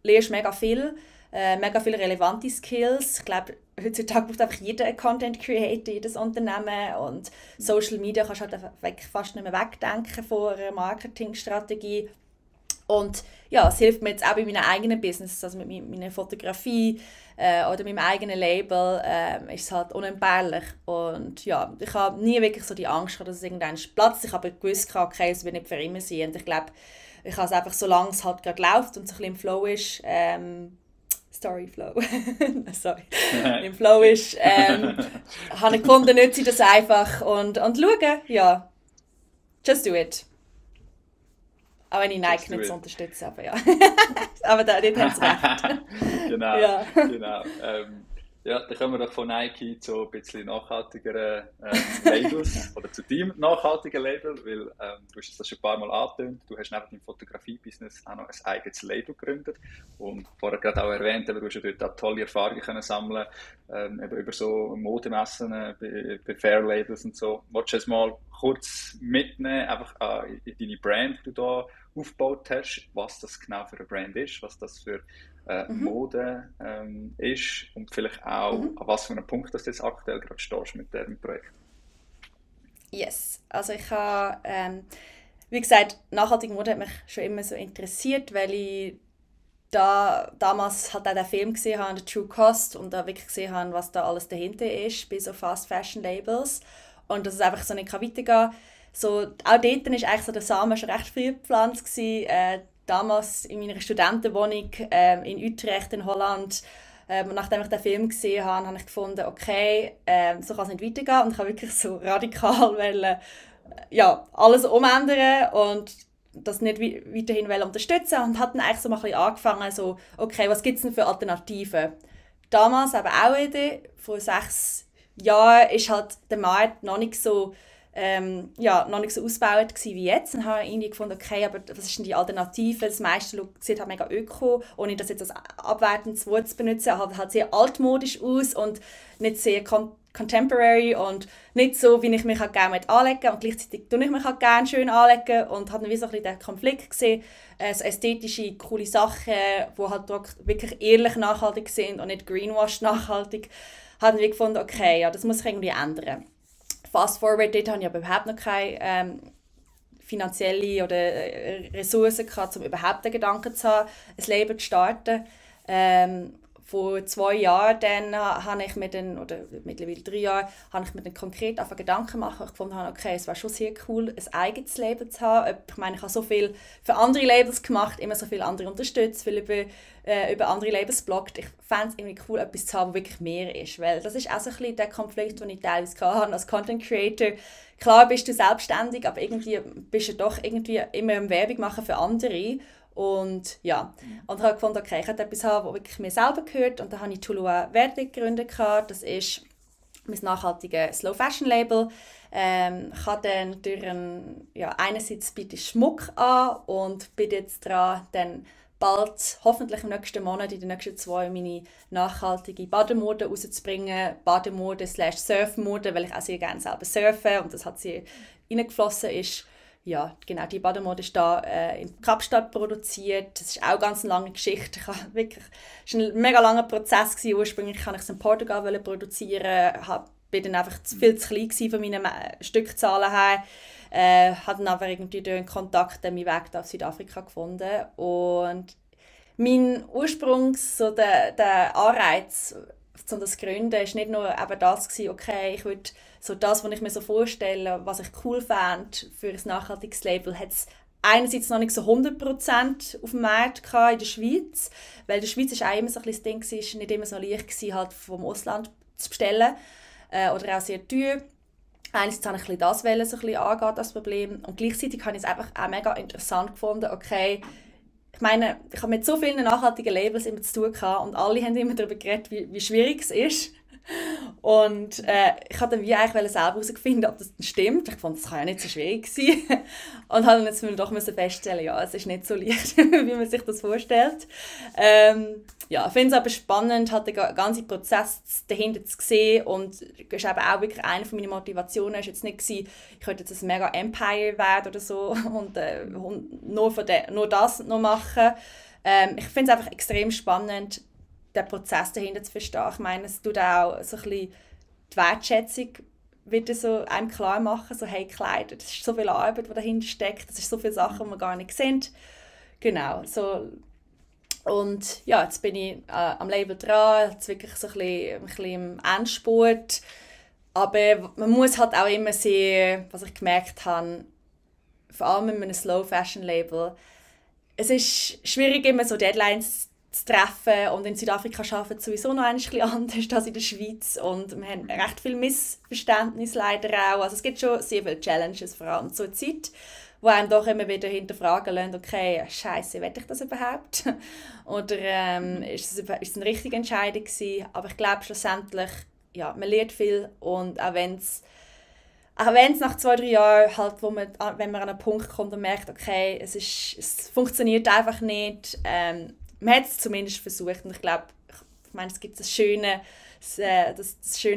S1: lernst du mega viel relevante Skills. Ich glaube, heutzutage braucht einfach jeder einen Content Creator, jedes Unternehmen, und Social Media kannst du halt fast nicht mehr wegdenken von einer Marketingstrategie. Und ja, es hilft mir jetzt auch bei meinem eigenen Business, also mit meiner Fotografie oder meinem eigenen Label, ist es halt unentbehrlich. Und ja, ich habe nie wirklich so die Angst gehabt, dass es irgendwann platzt. Ich habe gewusst, okay, es wird nicht für immer sein. Und ich glaube, ich habe es einfach, solange es halt gerade läuft und so ein bisschen im Flow ist, im Flow ist, habe ich gefunden, nütze ich das einfach und schauen, ja. Just do it. Auch wenn ich Nike nicht so unterstütze, aber ja. Aber dort haben sie recht.
S3: Genau,
S1: Ja.
S3: genau. Ja, dann kommen wir doch von Nike zu ein bisschen nachhaltigeren Labels oder zu deinem nachhaltigen Label, weil du hast das schon ein paar Mal angetönt, du hast neben deinem Fotografie-Business auch noch ein eigenes Label gegründet und vorher gerade auch erwähnt, du hast ja dort auch tolle Erfahrungen können sammeln, eben über so Modemessen, bei Fair Labels und so. Wolltest du jetzt mal kurz mitnehmen, einfach in deine Brand, die du da aufgebaut hast, was das genau für eine Brand ist, was das für Mode ist und vielleicht auch, an was für einem Punkt das jetzt aktuell gerade stehst mit diesem Projekt.
S1: Yes, also ich habe, wie gesagt, nachhaltige Mode hat mich schon immer so interessiert, weil ich damals halt auch den Film gesehen habe, The True Cost, und da wirklich gesehen habe, was da alles dahinter ist, bei so Fast Fashion Labels, und dass es einfach so nicht weitergehen kann. So, auch dort war eigentlich so der Samen schon recht früh gepflanzt gewesen. Damals in meiner Studentenwohnung in Utrecht in Holland. Nachdem ich den Film gesehen habe, habe ich gefunden, okay, so kann es nicht weitergehen. Und ich habe wirklich so radikal alles umändern und das nicht weiterhin unterstützen. Und habe dann eigentlich so mal ein bisschen angefangen, so, okay, was gibt es denn für Alternativen? Damals, aber auch wieder, vor 6 Jahren, ist halt der Markt noch nicht so noch nicht so ausgebaut wie jetzt. Und habe irgendwie gefunden, okay, aber was ist denn die Alternative? Das meiste sieht halt mega öko, ohne das jetzt als abwertendes Wort zu benutzen, halt sehr altmodisch aus und nicht sehr contemporary und nicht so, wie ich mich halt gerne anlegen und gleichzeitig tue ich mich halt gerne schön anlegen und habe dann wie so ein bisschen den Konflikt gesehen, so ästhetische, coole Sachen, die halt wirklich ehrlich nachhaltig sind und nicht greenwashed nachhaltig, habe dann gefunden, okay, ja, das muss ich irgendwie ändern. Fast forward, dort hatte ich aber überhaupt noch keine finanzielle oder Ressourcen gehabt, um überhaupt den Gedanken zu haben, ein Label zu starten. Vor 2 Jahren dann habe ich oder mittlerweile 3 Jahre, habe ich mir dann konkret auf Gedanken gemacht, weil ich gefunden habe, okay, es wäre schon sehr cool, ein eigenes Label zu haben. Ich meine, ich habe so viel für andere Labels gemacht, immer so viele andere unterstützt, viel über andere Labels bloggt. Ich fände es irgendwie cool, etwas zu haben, was wirklich mehr ist, weil das ist auch so ein bisschen der Konflikt, den ich teilweise hatte als Content Creator. Klar bist du selbstständig, aber irgendwie bist du doch irgendwie immer im Werbung machen für andere. Und ja, und ich habe gefunden, okay, ich hätte etwas haben, das wirklich mir selber gehört. Und dann habe ich Tulua Verde gegründet. Das ist mein nachhaltiges Slow Fashion Label. Ich habe dann einerseits biete ich Schmuck an und bin jetzt dran, dann bald, hoffentlich im nächsten Monat, in den nächsten 2, meine nachhaltige Bademode rauszubringen. Bademode/Surfmode, weil ich auch sehr gerne selber surfe und das hat sehr reingeflossen ist. Ja, genau, die Bademode ist da in Kapstadt produziert. Das ist auch ganz eine lange Geschichte. Es war ein mega langer Prozess gewesen. Ursprünglich wollte ich es in Portugal produzieren, bin dann einfach viel zu klein von meinen Stückzahlen her. Habe dann aber irgendwie durch einen Kontakt meinen Weg auf Südafrika gefunden. Und mein der Anreiz, um das zu gründen, war nicht nur eben das gewesen, okay, ich würde so das, was ich mir so vorstelle, was ich cool fände für ein nachhaltiges Label, hat es einerseits noch nicht so 100% auf dem Markt in der Schweiz, weil in der Schweiz ist auch immer so ein bisschen das Ding, es war nicht immer so leicht gewesen, halt vom Ausland zu bestellen oder auch sehr teuer. Einerseits habe ich das so ein bisschen angehen, das Problem, und gleichzeitig habe ich es einfach auch mega interessant gefunden, okay, ich meine, ich habe mit so vielen nachhaltigen Labels immer zu tun gehabt und alle haben immer darüber geredet, wie schwierig es ist. Und ich wollte dann eigentlich selber herausfinden, ob das stimmt. Ich fand, das kann ja nicht so schwierig sein. Und habe dann jetzt doch feststellen, ja, es ist nicht so leicht, wie man sich das vorstellt. Ich finde es aber spannend, halt den ganzen Prozess dahinter zu sehen. Und das ist eben auch wirklich eine von meinen Motivationen. Es war jetzt nicht, ich könnte jetzt ein mega Empire werden oder so und nur das noch machen. Ich finde es einfach extrem spannend, den Prozess dahinter zu verstehen. Ich meine, es tut auch so ein bisschen die Wertschätzung wieder so einem klar machen, so hey, Kleider, das ist so viel Arbeit, die dahinter steckt, das ist so viele Sachen, die wir gar nicht sehen. Genau, so. Und ja, jetzt bin ich am Label dran, jetzt wirklich so ein bisschen im Endspurt. Aber man muss halt auch immer sehen, was ich gemerkt habe, vor allem mit einem Slow Fashion Label, es ist schwierig, immer so Deadlines zu treffen. Und in Südafrika arbeitet es sowieso noch ein bisschen anders als in der Schweiz. Und wir haben recht viel Missverständnis leider auch. Also es gibt schon sehr viele Challenges, vor allem zur Zeit, wo einem doch immer wieder hinterfragen lassen, okay, Scheiße, will ich das überhaupt? Oder ist es eine richtige Entscheidung gewesen? Aber ich glaube schlussendlich, ja, man lernt viel. Und auch wenn es nach 2-3 Jahren, halt, wenn man an einen Punkt kommt und merkt, okay, es funktioniert einfach nicht, man hat es zumindest versucht. Und ich glaube, es gibt das schöne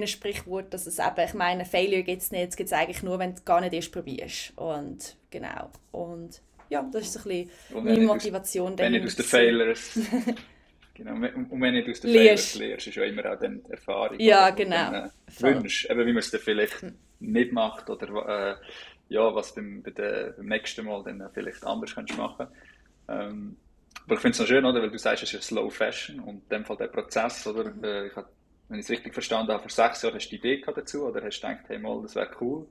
S1: Sprichwort, dass es eben, ich meine, Failure gibt es nicht, es gibt es eigentlich nur, wenn du gar nicht erst probierst. Und genau. Und ja, das ist so ein bisschen meine Motivation.
S3: Wenn nicht aus den Failures... Genau. Und wenn du aus den Failures lernst, ist ja immer auch dann die Erfahrung.
S1: Ja, genau.
S3: Wünsch, eben, wie man es dann vielleicht nicht macht oder was beim nächsten Mal dann vielleicht anders kannst machen. Aber ich finde es noch schön, oder? Weil du sagst, es ist Slow Fashion und in dem Fall der Prozess, oder? Wenn ich es richtig verstanden habe, vor 6 Jahren hast du die Idee dazu oder hast du gedacht, hey mal, das wäre cool.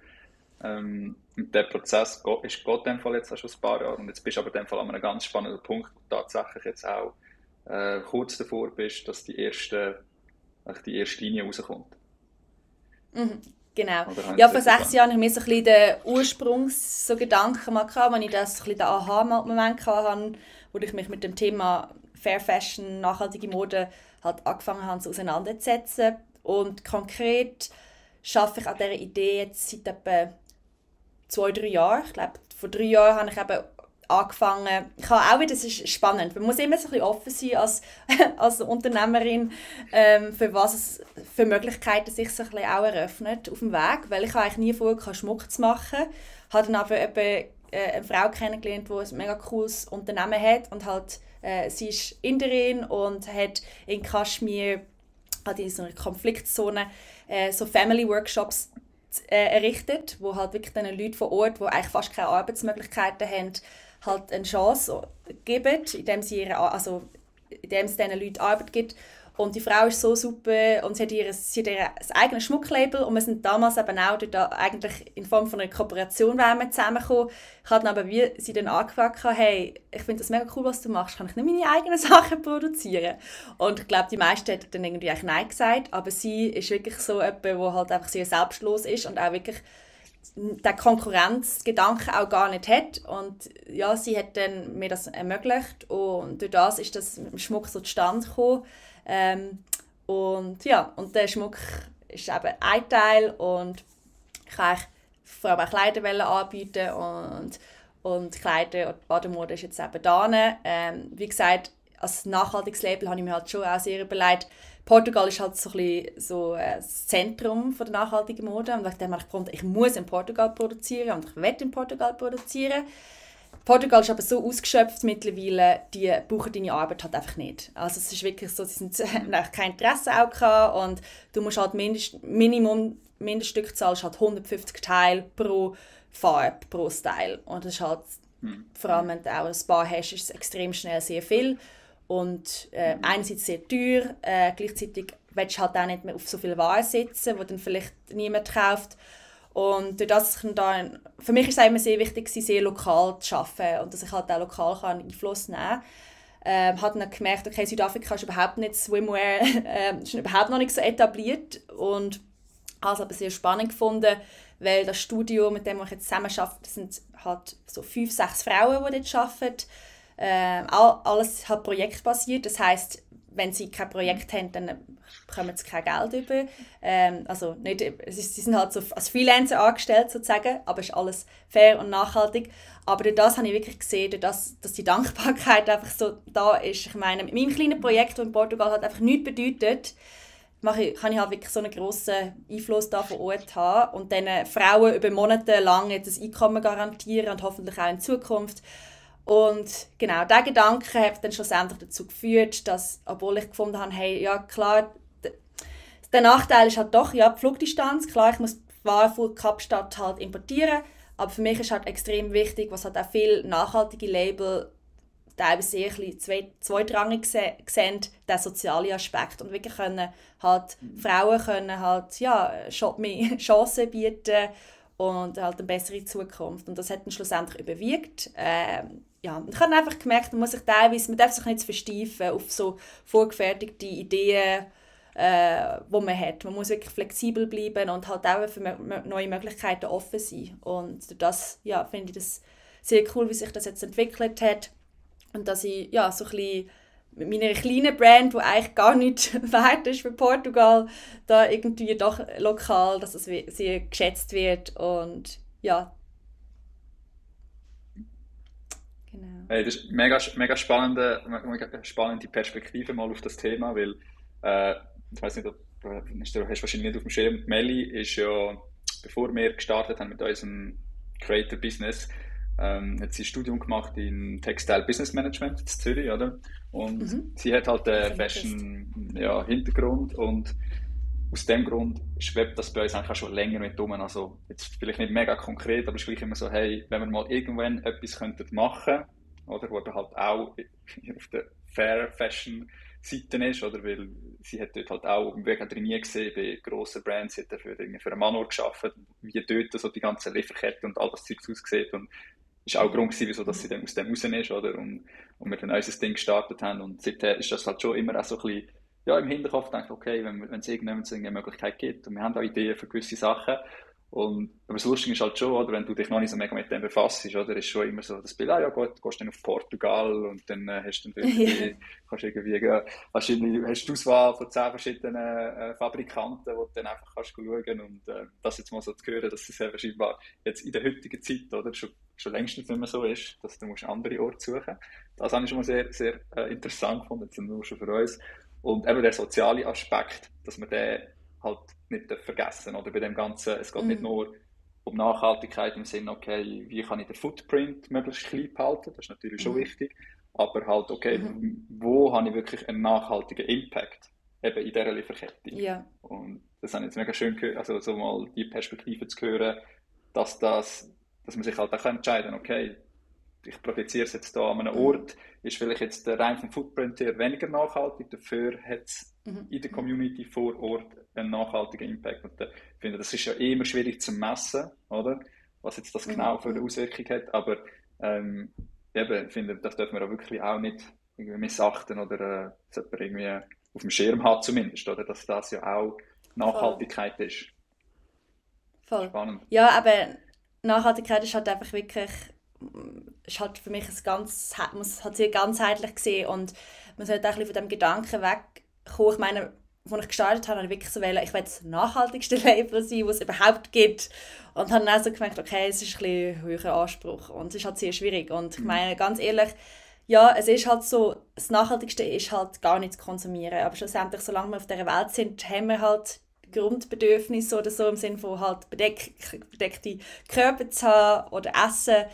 S3: Und der Prozess geht in dem Fall jetzt auch schon ein paar Jahre und jetzt bist du aber in dem Fall an einem ganz spannenden Punkt, wo tatsächlich jetzt auch kurz davor bist, dass die erste Linie rauskommt.
S1: Genau. Ja, vor 6 Jahren habe ich mir so ein bisschen den Ursprungsgedanken mal gehabt, wenn ich das ein bisschen den Aha-Moment hatte, wo ich mich mit dem Thema Fair Fashion, nachhaltige Mode halt angefangen habe zu auseinanderzusetzen. Und konkret arbeite ich an dieser Idee jetzt seit etwa 2-3 Jahren. Ich glaube, vor 3 Jahren habe ich eben angefangen. Ich habe auch wieder, das ist spannend, man muss immer so ein bisschen offen sein als Unternehmerin, für was es für Möglichkeiten sich so ein bisschen auch eröffnet auf dem Weg, weil ich habe eigentlich nie vorher Schmuck zu machen, habe dann aber eine Frau kennengelernt, die ein mega cooles Unternehmen hat und halt, sie ist Inderin und hat in Kaschmir, hat in so einer Konfliktzone so Family Workshops errichtet, wo halt wirklich den Leuten vor Ort, die eigentlich fast keine Arbeitsmöglichkeiten haben, halt eine Chance geben, indem sie diesen Leuten Arbeit gibt. Und die Frau ist so super und sie hat ihr eigenes Schmucklabel und wir sind damals eben auch eigentlich in Form von einer Kooperation zusammengekommen. Ich hatte aber, wie sie dann angefragt hat, hey, ich finde das mega cool, was du machst, kann ich nicht meine eigenen Sachen produzieren? Und ich glaube, die meisten hätten dann irgendwie eigentlich Nein gesagt, aber sie ist wirklich so jemand, der halt einfach sehr selbstlos ist und auch wirklich den Konkurrenzgedanken auch gar nicht hat. Und ja, sie hat dann mir das ermöglicht und durch das ist das mit dem Schmuck so zustande gekommen. Und der Schmuck ist eben ein Teil und ich kann vor allem auch Kleider anbieten und Kleider und Bademode ist jetzt eben da. Wie gesagt, als nachhaltiges Label habe ich mir halt schon auch sehr überlegt. Portugal ist halt so ein bisschen so das Zentrum von der nachhaltigen Mode und wegen dem habe ich gefunden, ich muss in Portugal produzieren und ich will in Portugal produzieren. Portugal ist aber so ausgeschöpft mittlerweile, die brauchen deine Arbeit halt einfach nicht. Also es ist wirklich so, sie haben kein Interesse auch gehabt und du musst halt Mindeststückzahl ist halt 150 Teile pro Farbe, pro Style. Und das ist halt, vor allem wenn du auch ein Paar hast, ist es extrem schnell sehr viel. Und einerseits sehr teuer, gleichzeitig willst du halt auch nicht mehr auf so viel Ware sitzen, die dann vielleicht niemand kauft. Und durch das ich für mich ist es immer sehr wichtig, sehr lokal zu arbeiten und dass ich halt auch lokal Einfluss nehmen kann. Ich habe dann gemerkt, okay, Südafrika ist überhaupt nicht Swimwear, ist überhaupt noch nicht so etabliert und habe es aber sehr spannend gefunden, weil das Studio, mit dem ich jetzt zusammen arbeite, das sind halt so 5-6 Frauen, die dort arbeiten. Alles halt projektbasiert, das heisst, wenn sie kein Projekt haben, dann bekommen sie kein Geld über. Also nicht, sie sind halt so als Freelancer angestellt sozusagen, aber es ist alles fair und nachhaltig. Aber durch das habe ich wirklich gesehen, dass die Dankbarkeit einfach so da ist. Ich meine, mit meinem kleinen Projekt, das in Portugal halt einfach nichts bedeutet, kann ich halt wirklich so einen grossen Einfluss da vor Ort haben und diesen Frauen über Monate lang jetzt ein Einkommen garantieren und hoffentlich auch in Zukunft. Und genau, dieser Gedanke hat dann schlussendlich dazu geführt, dass, obwohl ich gefunden habe, hey, ja klar, der Nachteil ist halt doch, ja, die Flugdistanz, klar, ich muss die Ware von Kapstadt halt importieren, aber für mich ist halt extrem wichtig, was halt auch viele nachhaltige Label teilweise sehr zweitrangig sehen, der soziale Aspekt und wirklich können halt, Frauen können halt, ja, mehr Chancen bieten und halt eine bessere Zukunft. Und das hat dann schlussendlich überwiegt. Ja, und ich habe einfach gemerkt, man darf sich nicht zu versteifen auf so vorgefertigte Ideen, die man hat. Man muss wirklich flexibel bleiben und halt auch für neue Möglichkeiten offen sein. Und durch das finde ich das sehr cool, wie sich das jetzt entwickelt hat. Und dass ich so ein bisschen mit meiner kleinen Brand, die eigentlich gar nicht wert ist für Portugal, da irgendwie doch lokal, dass es sehr geschätzt wird und ja. Genau.
S3: Hey, das ist mega spannende Perspektive mal auf das Thema, weil ich weiß nicht, du hast wahrscheinlich nicht auf dem Schirm, Melli ist ja, bevor wir gestartet haben mit unserem Creator Business, hat sie ein Studium gemacht in Textile Business Management in Zürich, oder? Und sie hat halt einen Fashion-Hintergrund und aus dem Grund schwebt das bei uns eigentlich auch schon länger mit um. Also jetzt vielleicht nicht mega konkret, aber es ist gleich immer so, hey, wenn wir mal irgendwann etwas machen könnten, oder, wo dann halt auch auf der Fair Fashion Seite ist, oder, weil sie hat dort halt auch im Weg nie gesehen bei grossen Brands, sie hat dafür für einen Manor gearbeitet, wie dort so die ganze Lieferkette und all das Zeug aussieht und ist auch ein Grund gewesen, wieso dass sie dann aus dem raus ist, oder, und wir dann unser Ding gestartet haben und seither ist das halt schon immer auch so ein bisschen im Hinterkopf gedacht, okay, wenn es irgendjemand eine Möglichkeit gibt und wir haben auch Ideen für gewisse Sachen. Aber das Lustige ist halt schon, oder, wenn du dich noch nicht so mega mit dem befasst, oder, ist schon immer so das Bild, gut, du gehst dann auf Portugal und dann hast du kannst hast du Auswahl von 10 verschiedenen Fabrikanten, wo du dann einfach kannst schauen und das jetzt mal so zu hören, dass es eben scheinbar jetzt in der heutigen Zeit, oder, schon längstens nicht mehr so ist, dass du andere Orte suchen musst. Das habe ich schon mal sehr, sehr interessant gefunden, jetzt nur schon für uns. Und eben der soziale Aspekt, dass man den halt nicht vergessen darf. Oder bei dem Ganzen, es geht nicht nur um Nachhaltigkeit im Sinne, okay, wie kann ich den Footprint möglichst klein behalten, das ist natürlich schon wichtig, aber halt, okay, wo habe ich wirklich einen nachhaltigen Impact eben in dieser Lieferkette.
S1: Ja.
S3: Und das habe ich jetzt mega schön gehört, also so mal die Perspektive zu hören, dass man sich halt auch entscheiden kann, okay, ich projiziere es jetzt hier an einem Ort, ist vielleicht jetzt der rein vom Footprint her weniger nachhaltig, dafür hat es in der Community vor Ort einen nachhaltigen Impact. Und ich finde, das ist ja immer schwierig zu messen, oder? Was jetzt das genau für eine Auswirkung hat, aber ich finde, das dürfen wir auch wirklich auch nicht irgendwie missachten oder sollte man irgendwie auf dem Schirm haben zumindest, oder? Dass das ja auch Nachhaltigkeit ist.
S1: Voll.
S3: Spannend.
S1: Ja, aber Nachhaltigkeit ist halt einfach wirklich, ist halt für mich man hat sehr ganzheitlich gesehen und man sollte auch ein bisschen von dem Gedanken wegkommen. Ich meine, als ich gestartet habe ich wirklich so wählen, ich will das nachhaltigste Label sein, was es überhaupt gibt. Und habe dann auch so gemerkt, okay, es ist ein bisschen ein höherer Anspruch und es ist halt sehr schwierig. Und ich meine, ganz ehrlich, ja, es ist halt so, das Nachhaltigste ist halt gar nicht zu konsumieren. Aber schlussendlich, solange wir auf dieser Welt sind, haben wir halt Grundbedürfnisse oder so, im Sinne von halt bedeckte Körper zu haben oder Essen.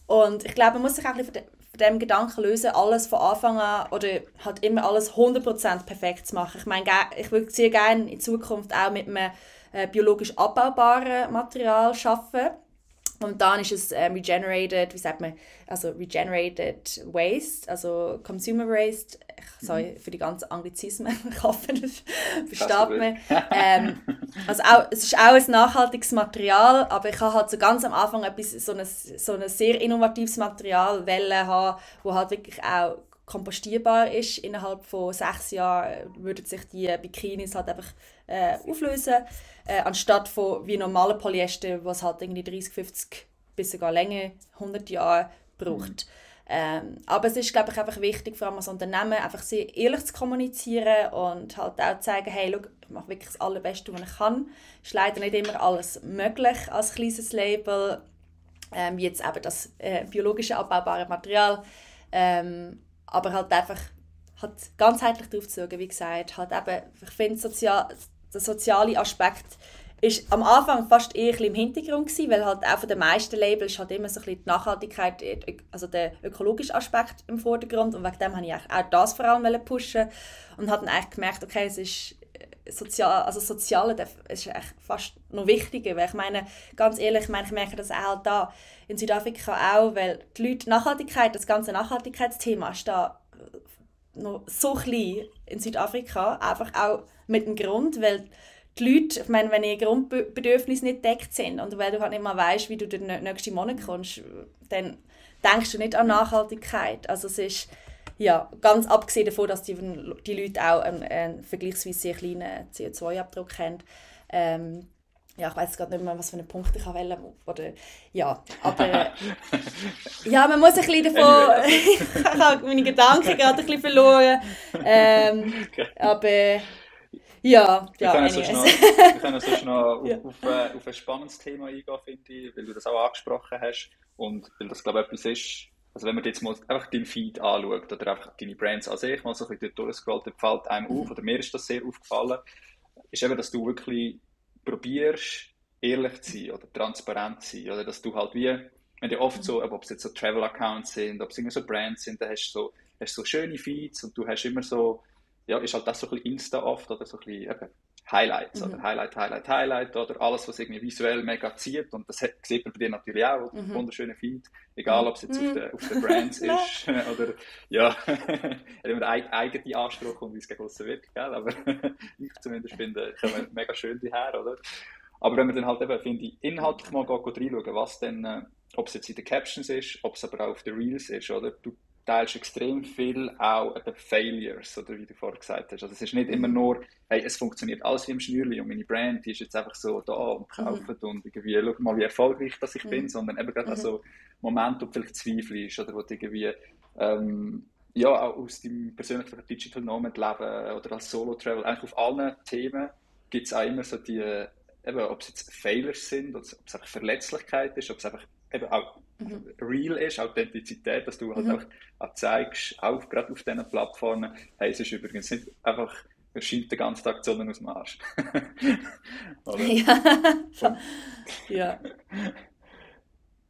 S1: Und ich glaube, man muss sich auch ein bisschen von dem Gedanken lösen, alles von Anfang an oder halt immer alles 100% perfekt zu machen. Ich meine, ich würde sehr gerne in Zukunft auch mit einem biologisch abbaubaren Material arbeiten. Momentan ist es regenerated, wie sagt man, also regenerated waste, also consumer waste. Sorry für die ganzen Anglizismen, ich hoffe, das versteht man. Also es ist auch ein nachhaltiges Material, aber ich habe halt so ganz am Anfang so ein sehr innovatives Material haben, das halt wirklich auch kompostierbar ist. Innerhalb von 6 Jahren würden sich die Bikinis halt einfach auflösen, anstatt von wie normale Polyester, was halt irgendwie 30, 50 bis sogar länger, 100 Jahre braucht. Aber es ist, glaube ich, einfach wichtig, vor allem als Unternehmen, einfach sehr ehrlich zu kommunizieren und halt auch zu sagen, hey, schau, ich mache wirklich das Allerbeste, was ich kann. Es ist leider nicht immer alles möglich als kleines Label, wie jetzt eben das biologische abbaubare Material. Aber halt einfach halt ganzheitlich darauf zu schauen, wie gesagt, halt eben, ich finde, der soziale Aspekt ist am Anfang fast eher ein bisschen im Hintergrund gewesen, weil halt auch von den meisten Labels halt immer so ein bisschen die Nachhaltigkeit, also der ökologische Aspekt im Vordergrund und wegen dem habe ich auch das vor allem pushen und habe dann eigentlich gemerkt, okay, es ist Soziale ist echt fast noch wichtiger, weil ich meine, ganz ehrlich, ich merke das auch halt da in Südafrika auch, weil die Leute, Nachhaltigkeit, das ganze Nachhaltigkeitsthema ist da noch so klein in Südafrika, einfach auch mit dem Grund, weil die Leute, ich meine, wenn ihre Grundbedürfnisse nicht gedeckt sind und wenn du halt nicht mal weißt, wie du den nächsten Monat kommst, dann denkst du nicht an Nachhaltigkeit. Also es ist, ja, ganz abgesehen davon, dass die Leute auch einen vergleichsweise sehr kleinen CO2-Abdruck haben. Ja, ich weiß gerade nicht mehr, was für einen Punkt ich wählen oder ja, aber ja, man muss ein bisschen davon, ich habe meine Gedanken gerade ein bisschen verloren, aber ja,
S3: wir können sonst noch
S1: Ja.
S3: auf ein spannendes Thema eingehen, finde ich, weil du das auch angesprochen hast und weil das, glaube ich, etwas ist, also wenn man jetzt mal einfach deinen Feed anschaut oder einfach deine Brands an sich mal so ein bisschen durchscrollt, dann fällt einem auf, oder mir ist das sehr aufgefallen, ist eben, dass du wirklich probierst, ehrlich zu sein oder transparent zu sein, oder dass du halt wie, wenn du oft so, ob es jetzt so Travel-Accounts sind, ob es irgendwie so Brands sind, dann hast du so schöne Feeds und du hast immer so, ja, ist halt das so ein bisschen Insta oft oder so ein bisschen eben Highlights oder Highlight oder alles, was irgendwie visuell mega zieht und das sieht man bei dir natürlich auch, wunderschöne Feed, egal ob es jetzt auf den Brands ist oder ja, hat immer einen eigenen Anspruch und wie es gegen aussen wirkt, gell? Aber ich zumindest finde, kommen mega schön daher, oder? Aber wenn man dann halt eben, finde ich, inhaltlich mal reinschauen, was dann, ob es jetzt in den Captions ist, ob es aber auch auf den Reels ist, oder? Du teilst extrem viel auch eben Failures, oder wie du vorher gesagt hast. Also es ist nicht immer nur, hey, es funktioniert alles wie im Schnürli und meine Brand, die ist jetzt einfach so da und kauft und irgendwie, schau mal, wie erfolgreich das ich bin, sondern eben gerade auch so Momente, wo du vielleicht zweifelst oder wo du irgendwie, ja, auch aus deinem persönlichen Digital Nomad Leben oder als Solo-Travel, eigentlich auf allen Themen gibt es auch immer so die, eben, ob es jetzt Failures sind, ob es einfach Verletzlichkeit ist, ob es einfach eben auch real ist, Authentizität, dass du halt auch zeigst, auch gerade auf diesen Plattformen, hey, es ist übrigens nicht einfach, es scheint den ganzen Tag die Sonne aus dem Arsch. Oder?
S1: Ja.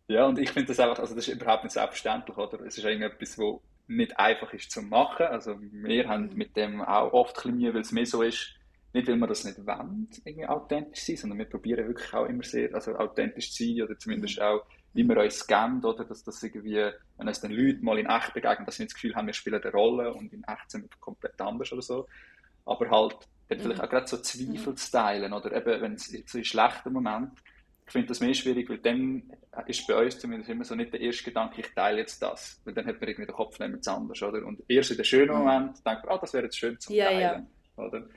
S3: Ja, und ich finde das einfach, also das ist überhaupt nicht selbstverständlich, oder? Es ist irgendetwas, was nicht einfach ist zu machen. Also wir haben mit dem auch oft ein bisschen Mühe, weil es mehr so ist, nicht weil wir das nicht wollen, irgendwie authentisch sein, sondern wir probieren wirklich auch immer sehr, also authentisch zu sein oder zumindest auch, wie man uns scannt, oder? Dass das irgendwie, wenn uns dann Leute mal in echt begegnen, dass sie nicht das Gefühl haben, wir spielen eine Rolle und in echt sind wir komplett anders oder so. Aber halt, dann vielleicht auch gerade so Zweifel zu teilen, oder eben, wenn es so in schlechten Momenten, ich finde das mehr schwierig, weil dann ist bei uns zumindest immer so nicht der erste Gedanke, ich teile jetzt das, weil dann hat man irgendwie den Kopf nicht mehr anders, oder? Und erst in den schönen Moment denkt man, das wäre jetzt schön zum Teilen, oder?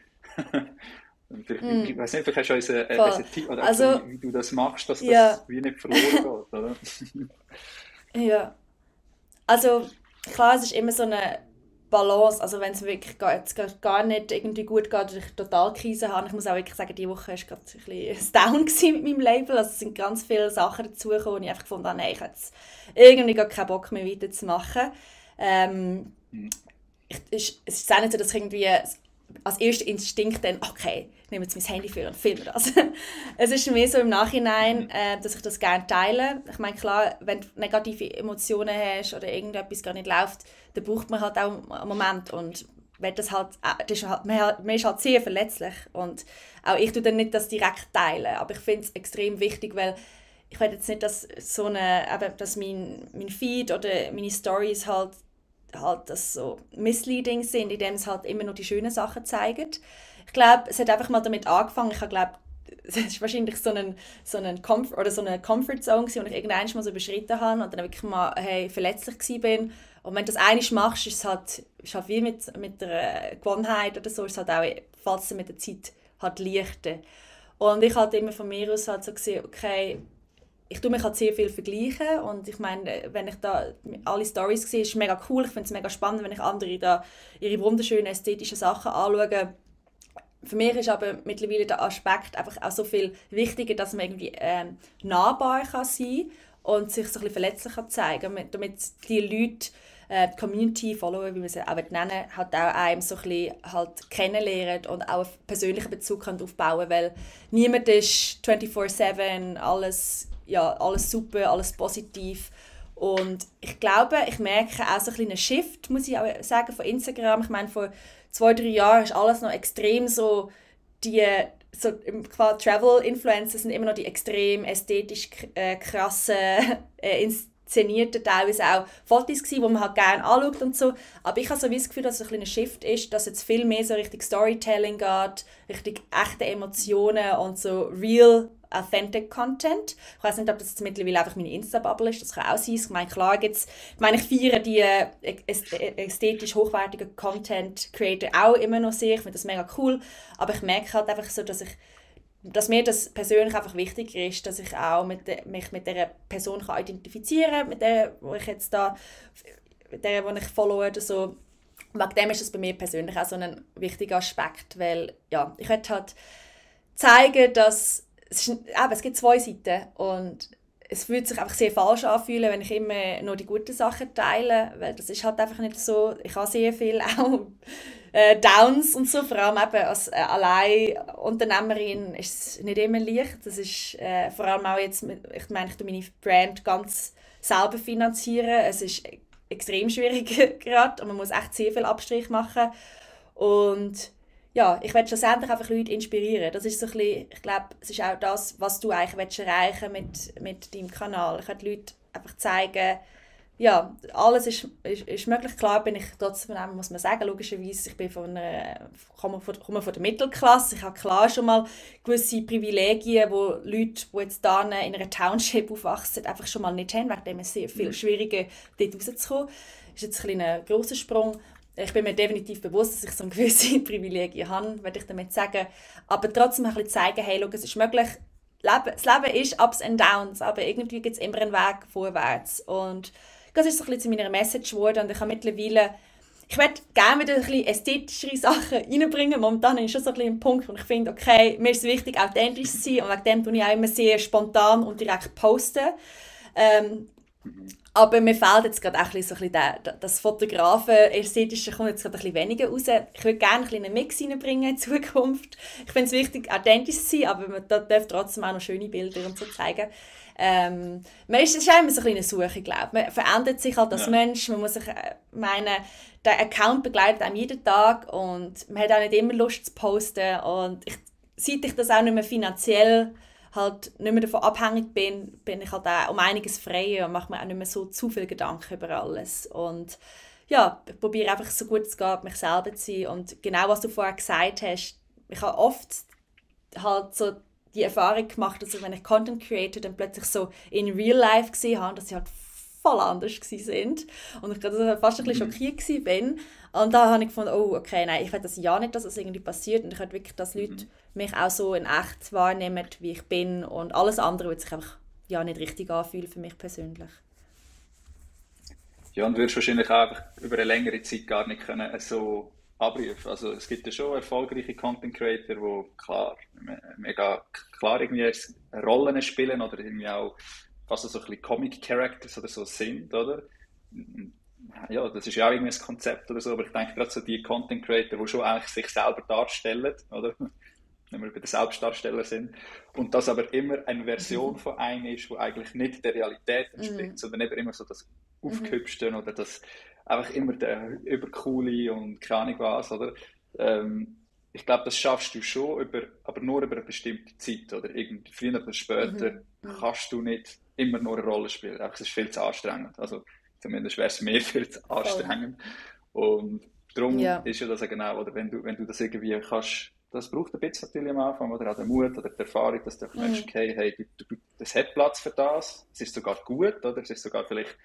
S3: Ich weiß nicht, vielleicht hast du einen Tipp, oder also, wie du das machst, dass das wie nicht verloren geht, oder?
S1: Ja, also klar, es ist immer so eine Balance, also wenn es wirklich gar nicht irgendwie gut geht oder ich total Krise habe, ich muss auch wirklich sagen, diese Woche war gerade ein bisschen down mit meinem Label, also es sind ganz viele Sachen dazugekommen und ich einfach gefunden habe, nein, ich habe jetzt irgendwie gar keinen Bock mehr weiterzumachen. Es ist auch nicht so, dass ich irgendwie als erster Instinkt dann, okay, ich nehme jetzt mein Handy für und filme das. Es ist mehr so im Nachhinein, dass ich das gerne teile. Ich meine, klar, wenn du negative Emotionen hast oder irgendetwas gar nicht läuft, dann braucht man halt auch einen Moment. Und wenn das halt, man ist halt sehr verletzlich. Und auch ich tue dann nicht das direkt teilen. Aber ich finde es extrem wichtig, weil ich will jetzt nicht, dass dass mein Feed oder meine Stories halt das so misleading sind, indem es halt immer nur die schönen Sachen zeigt. Ich glaube, es hat einfach mal damit angefangen. Ich glaube, es war wahrscheinlich so eine Comfort Zone, die ich irgendwann mal so überschritten habe und dann wirklich mal verletzlich war. Und wenn du das einmal machst, ist es halt wie mit der Gewohnheit oder so, ist es halt auch, falls es mit der Zeit halt leichter. Und ich halt immer von mir aus halt so gesehen, okay, ich tue mich halt sehr viel vergleichen und ich meine, wenn ich da alle Storys sehe, ist es mega cool, ich finde es mega spannend, wenn ich andere da ihre wunderschönen ästhetischen Sachen anschaue. Für mich ist aber mittlerweile der Aspekt einfach auch so viel wichtiger, dass man irgendwie nahbar kann sein und sich so ein bisschen verletzlich kann zeigen, damit die Leute, die Community, Follower, wie man sie auch nennen, halt auch einem so ein bisschen halt kennenlernen und auch einen persönlichen Bezug aufbauen können, weil niemand ist 24/7 alles super, alles positiv. Und ich glaube, ich merke auch so ein kleinen Shift, muss ich auch sagen, von Instagram. Ich meine, vor 2-3 Jahren ist alles noch extrem so, Travel-Influencer sind immer noch die extrem ästhetisch krassen inszenierten teilweise auch Fotos gewesen, die man halt gerne anschaut und so. Aber ich habe so das Gefühl, dass es ein kleiner Shift ist, dass jetzt viel mehr so Richtung Storytelling geht, Richtung echte Emotionen und so real, authentic Content. Ich weiß nicht, ob das jetzt mittlerweile einfach meine Insta-Bubble ist, das kann auch sein. Ich meine, klar gibt's, ich feiere die ästhetisch hochwertigen Content-Creator auch immer noch sehr, ich finde das mega cool, aber ich merke halt einfach so, dass mir das persönlich einfach wichtiger ist, dass ich auch mich mit der Person kann identifizieren kann, mit der, wo ich jetzt da, mit der, die ich followe oder so. Wegen dem ist das bei mir persönlich auch so ein wichtiger Aspekt, weil ja, ich möchte halt zeigen, dass es gibt zwei Seiten und es fühlt sich einfach sehr falsch anfühlen, wenn ich immer nur die guten Sachen teile, weil das ist halt einfach nicht so. Ich habe sehr viel auch Downs und so, vor allem eben als Alleinunternehmerin ist es nicht immer leicht. Das ist vor allem auch jetzt, ich meine, ich tue meine Brand ganz selber finanzieren. Es ist extrem schwierig gerade und man muss echt sehr viel Abstrich machen. Und ja, ich will schlussendlich einfach Leute inspirieren. Das ist so ein bisschen, ich glaube, es ist auch das, was du eigentlich erreichen willst mit deinem Kanal. Ich will den Leuten einfach zeigen, ja, alles ist möglich. Klar bin ich trotzdem, muss man sagen, logischerweise, ich bin komme von der Mittelklasse. Ich habe klar schon mal gewisse Privilegien, wo Leute, die jetzt da in einer Township aufwachsen, einfach schon mal nicht haben, wegen dem ist es sehr viel schwieriger, dort rauszukommen. Das ist jetzt ein grosser Sprung. Ich bin mir definitiv bewusst, dass ich so gewisse Privilegien habe, würde ich damit sagen. Aber trotzdem ein bisschen zeigen, hey, schau, es ist möglich. Das Leben ist Ups and Downs, aber irgendwie gibt es immer einen Weg vorwärts. Und das ist so ein bisschen zu meiner Message geworden. Und ich habe mittlerweile, ich möchte gerne wieder ein bisschen ästhetischere Sachen reinbringen. Momentan ist schon so ein bisschen ein Punkt, wo ich finde, okay, mir ist es wichtig, authentisch zu sein. Und wegen dem tue ich auch immer sehr spontan und direkt posten. Aber mir fehlt jetzt gerade auch ein bisschen das Fotografen-Ästhetische kommt jetzt gerade ein bisschen weniger raus. Ich würde gerne einen Mix reinbringen in Zukunft. Ich finde es wichtig, authentisch zu sein, aber man darf trotzdem auch noch schöne Bilder und so zeigen. Es ist immer so ein eine Suche, glaube ich. Man verändert sich halt als Mensch. Man muss sich, der Account begleitet einem jeden Tag und man hat auch nicht immer Lust zu posten. Und seit ich das auch nicht mehr finanziell halt nicht mehr davon abhängig bin ich halt auch um einiges freier und mache mir auch nicht mehr so zu viel Gedanken über alles. Und ja, ich probiere einfach so gut es geht, mich selber zu sein. Und genau, was du vorher gesagt hast, ich habe oft halt so die Erfahrung gemacht, dass ich, wenn ich Content creator, dann plötzlich so in Real Life gesehen habe, dass sie halt voll anders sind und ich gerade fast ein bisschen schockiert bin. Und da habe ich gefunden, oh, okay, nein, ich will das ja nicht, dass das irgendwie passiert und ich will wirklich, dass Leute mich auch so in echt wahrnehmen, wie ich bin und alles andere wird sich einfach ja nicht richtig anfühlen für mich persönlich.
S3: Ja, und würdest wahrscheinlich auch einfach über eine längere Zeit gar nicht können so abrufen. Also es gibt ja schon erfolgreiche Content Creator, die klar, mega klar irgendwie Rollen spielen oder irgendwie auch fast so ein bisschen Comic Characters oder so sind, oder? Ja, das ist ja auch irgendwie ein Konzept oder so, aber ich denke gerade so die Content Creator, die schon eigentlich sich selber darstellen, oder? Wenn wir bei den Selbstdarsteller sind. Und das aber immer eine Version von einem ist, die eigentlich nicht der Realität entspricht, sondern eben immer so das Aufgehübschte oder das einfach immer der übercoole und keine Ahnung was, oder? Ich glaube, das schaffst du schon, aber nur über eine bestimmte Zeit, oder? Früher oder später kannst du nicht immer nur eine Rolle spielen. Einfach, es ist viel zu anstrengend. Also zumindest wäre es mir viel zu anstrengend. Und darum ist ja das ja genau, oder wenn du das irgendwie kannst, das braucht ein bisschen natürlich am Anfang, oder auch den Mut oder die Erfahrung, dass du merkst, okay, hey, das hat Platz für das, es ist sogar gut, oder? Es ist sogar vielleicht,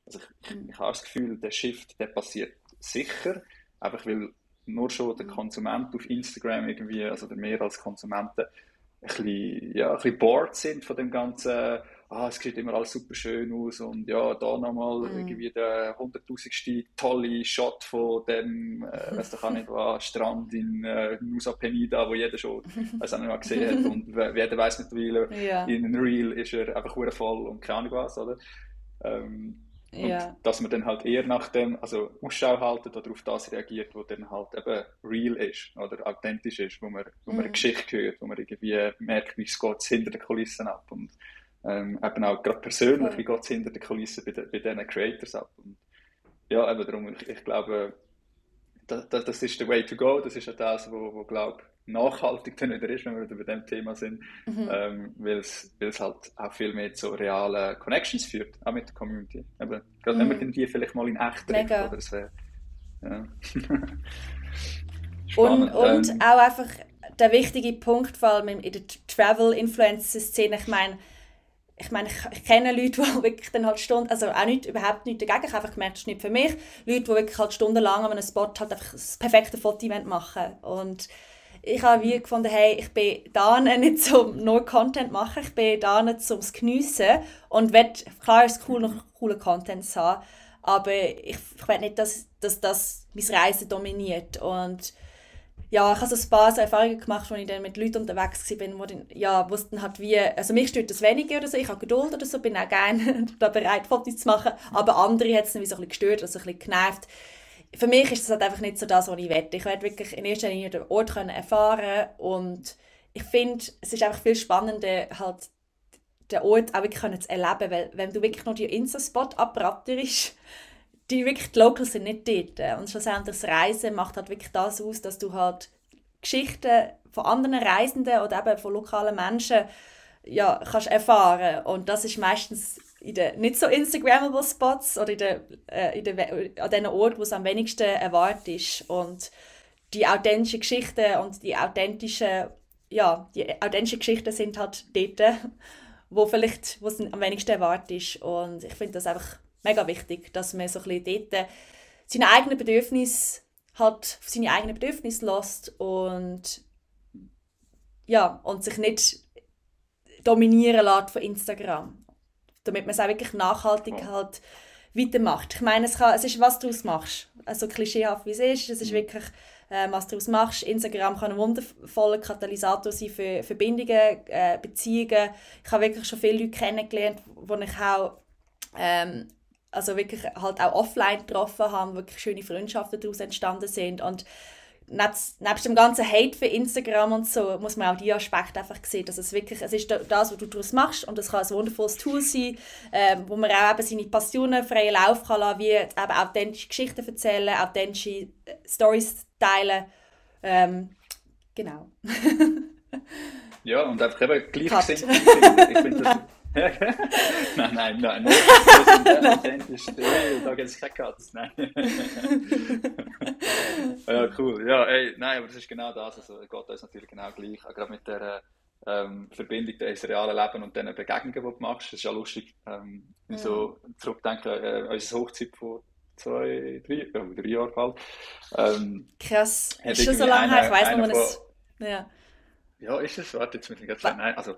S3: also ich habe das Gefühl, der Shift, der passiert sicher, einfach weil nur schon der Konsument auf Instagram irgendwie, also mehr als Konsumenten, ein bisschen bored sind von dem ganzen, es sieht immer alles super schön aus und ja, da nochmal irgendwie der 100.000. Tolle Shot von dem, weiß doch auch nicht was, Strand in Nusa Penida, wo jeder schon, weiß auch nicht mal gesehen hat und jeder weiss mittlerweile, in einem Reel ist er einfach voll und keine Ahnung was, oder? Und dass man dann halt eher nach dem, also Ausschau haltet oder auf das reagiert, was dann halt eben real ist oder authentisch ist, wo man eine Geschichte hört, wo man irgendwie merkt, wie es geht hinter den Kulissen ab und eben auch gerade persönlich, wie geht es hinter den Kulissen bei diesen Creators ab. Und ja, eben darum, ich glaube, das ist der way to go, das ist ja das, wo glaube nachhaltig dann wieder ist, wenn wir wieder bei dem Thema sind, weil es halt auch viel mehr zu realen Connections führt, auch mit der Community. Aber gerade wenn man die vielleicht mal in echt trifft,
S1: Mega.
S3: oder es wäre, ja.
S1: Und
S3: Spannend.
S1: auch einfach der wichtige Punkt, vor allem in der Travel-Influencer-Szene, ich kenne Leute, die wirklich dann halt Stunden, also auch nicht, überhaupt nichts dagegen, ich habe einfach gemerkt, das ist nicht für mich, Leute, die wirklich halt stundenlang an einem Spot halt einfach das perfekte Foto machen wollen. Und ich habe wie gefunden, hey, ich bin da nicht um nur Content zu machen, ich bin da nicht um es zu geniessen und klar ist es cool, noch coolen Content zu haben, aber ich will nicht, dass das mein Reisen dominiert. Und ja, ich habe so ein paar so Erfahrungen gemacht, als ich dann mit Leuten unterwegs war, wo es dann halt wie, also mich stört das weniger oder so, ich habe Geduld oder so, bin auch gerne da bereit, Fotos zu machen, aber andere hat es dann wie so ein bisschen gestört oder so ein bisschen genervt. Für mich ist das halt einfach nicht so das, was ich will. Ich will wirklich in erster Linie den Ort erfahren und ich finde, es ist einfach viel spannender, halt den Ort auch wirklich zu erleben, weil wenn du wirklich nur die Insta-Spot abratterst, die Locals sind nicht dort. Und schlussendlich das Reisen macht halt wirklich das aus, dass du halt Geschichten von anderen Reisenden oder eben von lokalen Menschen kannst erfahren. Und das ist meistens in den nicht so Instagrammable Spots oder an den Orten, wo es am wenigsten erwartet ist. Und die authentischen Geschichten und die authentischen Geschichten sind halt dort, wo es am wenigsten erwartet ist. Und ich finde das einfach mega wichtig, dass man so ein bisschen dort seine eigenen Bedürfnisse lässt und sich nicht dominieren lässt von Instagram. Damit man es auch wirklich nachhaltig halt weitermacht. Ich meine, es ist, was du daraus machst. Also klischeehaft wie es ist wirklich, was du daraus machst. Instagram kann ein wundervoller Katalysator sein für Verbindungen, Beziehungen. Ich habe wirklich schon viele Leute kennengelernt, wo ich auch also wirklich halt auch offline getroffen haben, wirklich schöne Freundschaften daraus entstanden sind. Und nebst dem ganzen Hate für Instagram und so, muss man auch die Aspekte einfach sehen, dass es ist das, was du daraus machst, und es kann ein wundervolles Tool sein, wo man auch eben seine Passionen freien Lauf kann lassen, wie eben authentische Geschichten erzählen, authentische Storys teilen. Genau.
S3: Ja, und einfach eben gleichgesinnt. Ich finde das... nein, das ist authentisch. Da gibt es keine Katz. Nein. Ja, cool. Ja, nein, aber das ist genau das. Also, es geht uns natürlich genau gleich. Auch gerade mit der Verbindung ins reale Leben und den Begegnungen, die du machst. Das ist ja lustig. Wenn ich so zurückdenke, unsere Hochzeit von 3 Jahren bald.
S1: Krass. Ist schon so lange her? Ich weiss noch,
S3: ja. Ja, ist es? Warte, jetzt muss ich gerade sagen. Nein, also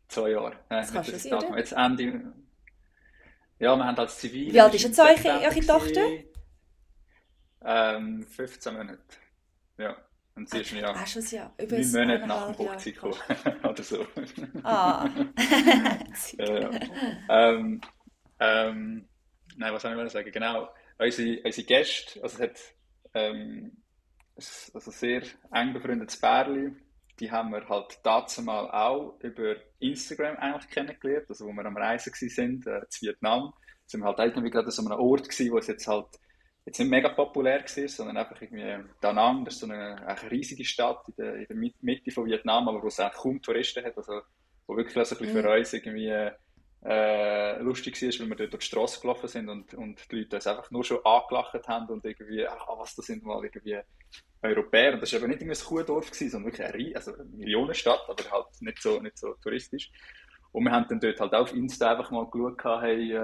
S3: 2 Jahre.
S1: Das kannst du sein, oder?
S3: Jetzt Ende... Ja, wir haben als Zivil...
S1: Wie alt ist jetzt eure Tochter?
S3: 15 Monate. Ja. Und sie ist ja
S1: 9
S3: Monate nach dem Hochzeit gekommen. Oder so.
S1: Ah.
S3: Nein, was soll ich sagen? Genau. Unsere Gäste, also es hat ein sehr eng befreundetes Pärchen, die haben wir halt dazu mal auch über Instagram eigentlich kennengelernt, also wo wir am Reisen waren, zu Vietnam. Sind wir halt irgendwie gerade an so einem Ort gewesen, wo es jetzt nicht mega populär war, sondern einfach irgendwie Da Nang, das ist so eine riesige Stadt in der Mitte von Vietnam, aber wo es eigentlich kaum Touristen hat, also wo wirklich so ein bisschen für uns irgendwie lustig war, weil wir dort durch die Straße gelaufen sind und die Leute uns einfach nur schon angelacht haben und irgendwie, was, das sind mal irgendwie Europäer. Und das war aber nicht irgendwie ein Kuhdorf, sondern wirklich eine Millionenstadt, aber halt nicht so touristisch. Und wir haben dann dort halt auf Insta einfach mal geschaut, hey,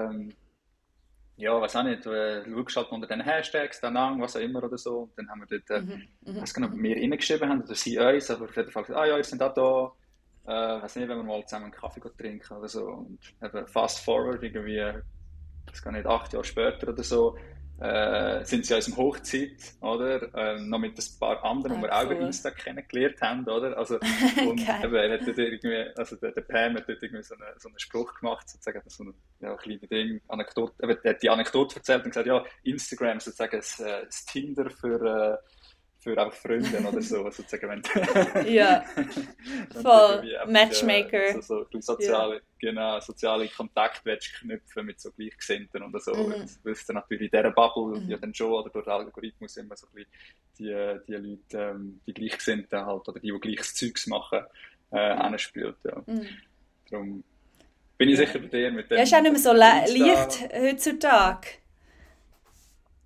S3: ja, weiß auch nicht, schaust halt unter den Hashtags, Da Nang, was auch immer oder so. Und dann haben wir dort, ich weiß gar nicht, ob wir reingeschrieben haben oder sie uns, aber auf jeden Fall gesagt, ja, ihr seid auch da. Weiß nicht, wenn wir mal zusammen einen Kaffee trinken oder so. Und eben fast forward, irgendwie, das gar nicht 8 Jahre später oder so, sind sie an unserer Hochzeit, oder? Noch mit ein paar anderen, die wir auch über Insta kennengelernt haben, oder? Also, und eben, er hat dort irgendwie, also der Pam hat dort irgendwie so einen Spruch gemacht, sozusagen, so ein kleines Ding, Anekdote, er hat die Anekdote erzählt und gesagt, ja, Instagram sozusagen das Tinder für für einfach Freunde oder so, sozusagen, wenn
S1: Ja, voll. Matchmaker.
S3: so soziale Kontakte willst knüpfen mit so Gleichgesinnten und so. Das wirst du natürlich in dieser Bubble ja dann schon, oder durch den Algorithmus immer so ein bisschen die Leute, die Gleichgesinnten halt, oder die gleiches Zeugs machen, anspielt. Ja. Darum bin ich sicher bei dir mit dem.
S1: Ja, ist auch nicht mehr so leicht heutzutage.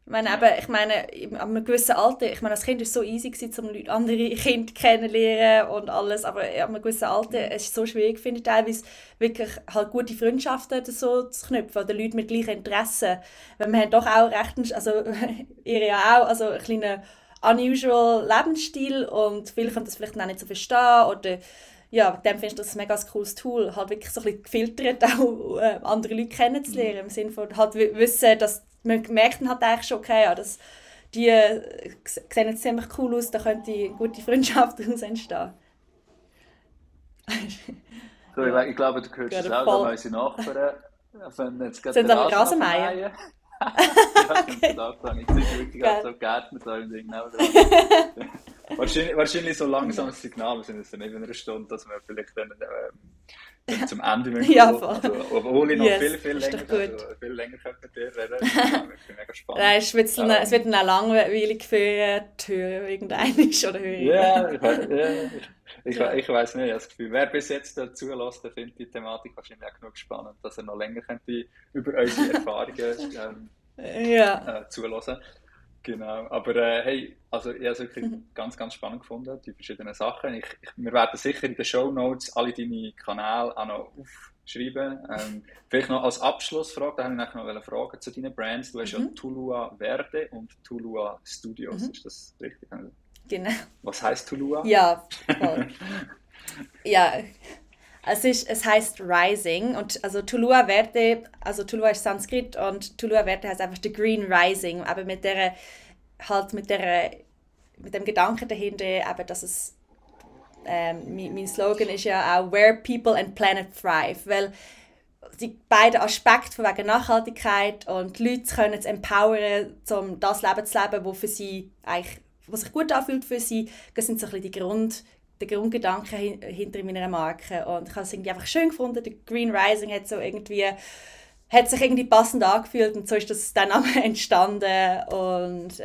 S1: Ich meine, ab einem gewissen Alter, ich meine, als Kind war es so easy gewesen, um andere Kinder kennenzulernen und alles, aber ab einem gewissen Alter ist es so schwierig, finde ich teilweise, wirklich halt gute Freundschaften oder so zu knüpfen oder Leute mit gleichen Interessen. Weil wir haben doch auch recht, also ihr ja auch, also einen kleinen unusual Lebensstil und viele können das vielleicht auch nicht so verstehen oder ja, mit dem finde ich das ein mega cooles Tool, halt wirklich so ein bisschen gefiltert auch andere Leute kennenzulernen, im Sinne von halt wissen, dass man merkt dann halt eigentlich schon, okay, ja, dass die sehen jetzt ziemlich cool aus, da könnte eine gute Freundschaft daraus entstehen.
S3: So, ich glaube, du hörst es auch, wenn unsere Nachbarn
S1: sind am Rasenmähen.
S3: Okay. Ich sehe wirklich so Gärtner da im Ding. Wahrscheinlich so langsam ein Signal, wir sind jetzt nicht in einer Stunde, dass wir vielleicht dann zum Ende kommen.
S1: Ja, voll.
S3: Also, obwohl ich noch viel länger mit dir reden. Ich bin mega spannend.
S1: Nein, es wird dann auch langweilig für die Hörer irgendeiner oder
S3: Hörer. Ich weiss nicht, ich habe das Gefühl, wer bis jetzt zulässt, der findet die Thematik wahrscheinlich auch genug spannend, dass er noch länger könnte über unsere Erfahrungen zuhören. Genau, aber hey, also ich habe es wirklich ganz, ganz spannend gefunden, die verschiedenen Sachen. Wir werden sicher in den Shownotes alle deine Kanäle auch noch aufschreiben. Vielleicht noch als Abschlussfrage, da habe ich noch eine Frage zu deinen Brands. Du hast ja Tulua Verde und Tulua Studios, ist das richtig?
S1: Genau.
S3: Was heisst Tulua?
S1: Ja, voll. Ja, es heißt Rising und also Tulua Verde, also Tulua ist Sanskrit und Tulua Verde heißt einfach the Green Rising, aber mit dem Gedanken dahinter, eben, dass es mein Slogan ist ja auch Where People and Planet Thrive, weil die beiden Aspekte von wegen Nachhaltigkeit und die Leute können es empowern, um das Leben zu leben, wo für sie eigentlich, was sich gut anfühlt für sie, das sind so ein bisschen der Grundgedanke hinter meiner Marke. Und ich habe es irgendwie einfach schön gefunden. Der Green Rising hat sich irgendwie passend angefühlt und so ist das dann Name entstanden. Und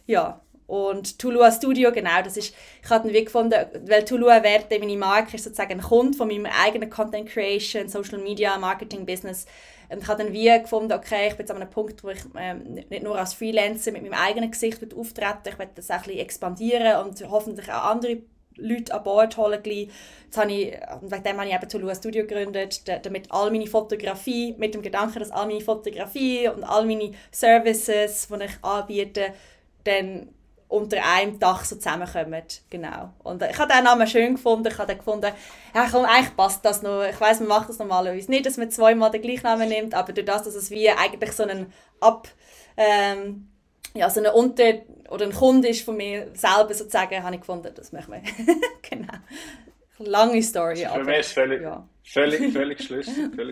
S1: ja. Und Tulua Studio, genau, ich habe dann wie gefunden, weil Tulua Verde, meine Marke, ist sozusagen ein Kunde von meinem eigenen Content Creation, Social Media, Marketing Business. Und ich habe dann wie gefunden, okay, ich bin jetzt an einem Punkt, wo ich nicht nur als Freelancer mit meinem eigenen Gesicht auftreten will, ich will das auch ein bisschen expandieren und hoffentlich auch andere Leute an Bord holen gleich. Wegen dem habe ich eben Tulua Studio gegründet, damit all meine Fotografie, mit dem Gedanken, dass all meine Fotografie und all meine Services, die ich anbiete, dann unter einem Dach so zusammenkommen. Genau. Und ich habe den Namen schön gefunden. Ich habe dann gefunden, ja, komm, eigentlich passt das noch. Ich weiss, man macht das normalerweise nicht, dass man zweimal den gleichen Namen nimmt, aber durch das, dass es wie eigentlich so ein oder ein Kunde ist von mir selber sozusagen, habe ich gefunden, das machen wir. Genau. Lange Story.
S3: Für mich ist es völlig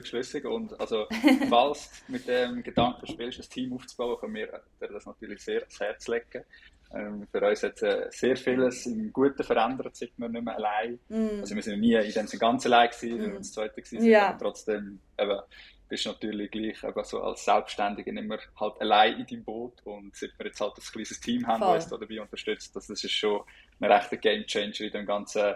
S3: schlüssig. Und also, falls du mit dem Gedanken spielst, ein Team aufzubauen, können wir dir das natürlich sehr ans Herz legen. Für uns hat sehr vieles im Guten verändert, seit wir nicht mehr allein. Also wir sind nie in dem ganz allein gewesen, wir waren das Zweite gewesen, aber trotzdem bist du natürlich gleich so als Selbstständiger immer halt allein in deinem Boot. Und seit wir jetzt halt ein kleines Team haben, das uns dabei unterstützt, das ist schon ein rechter Gamechanger in dem ganzen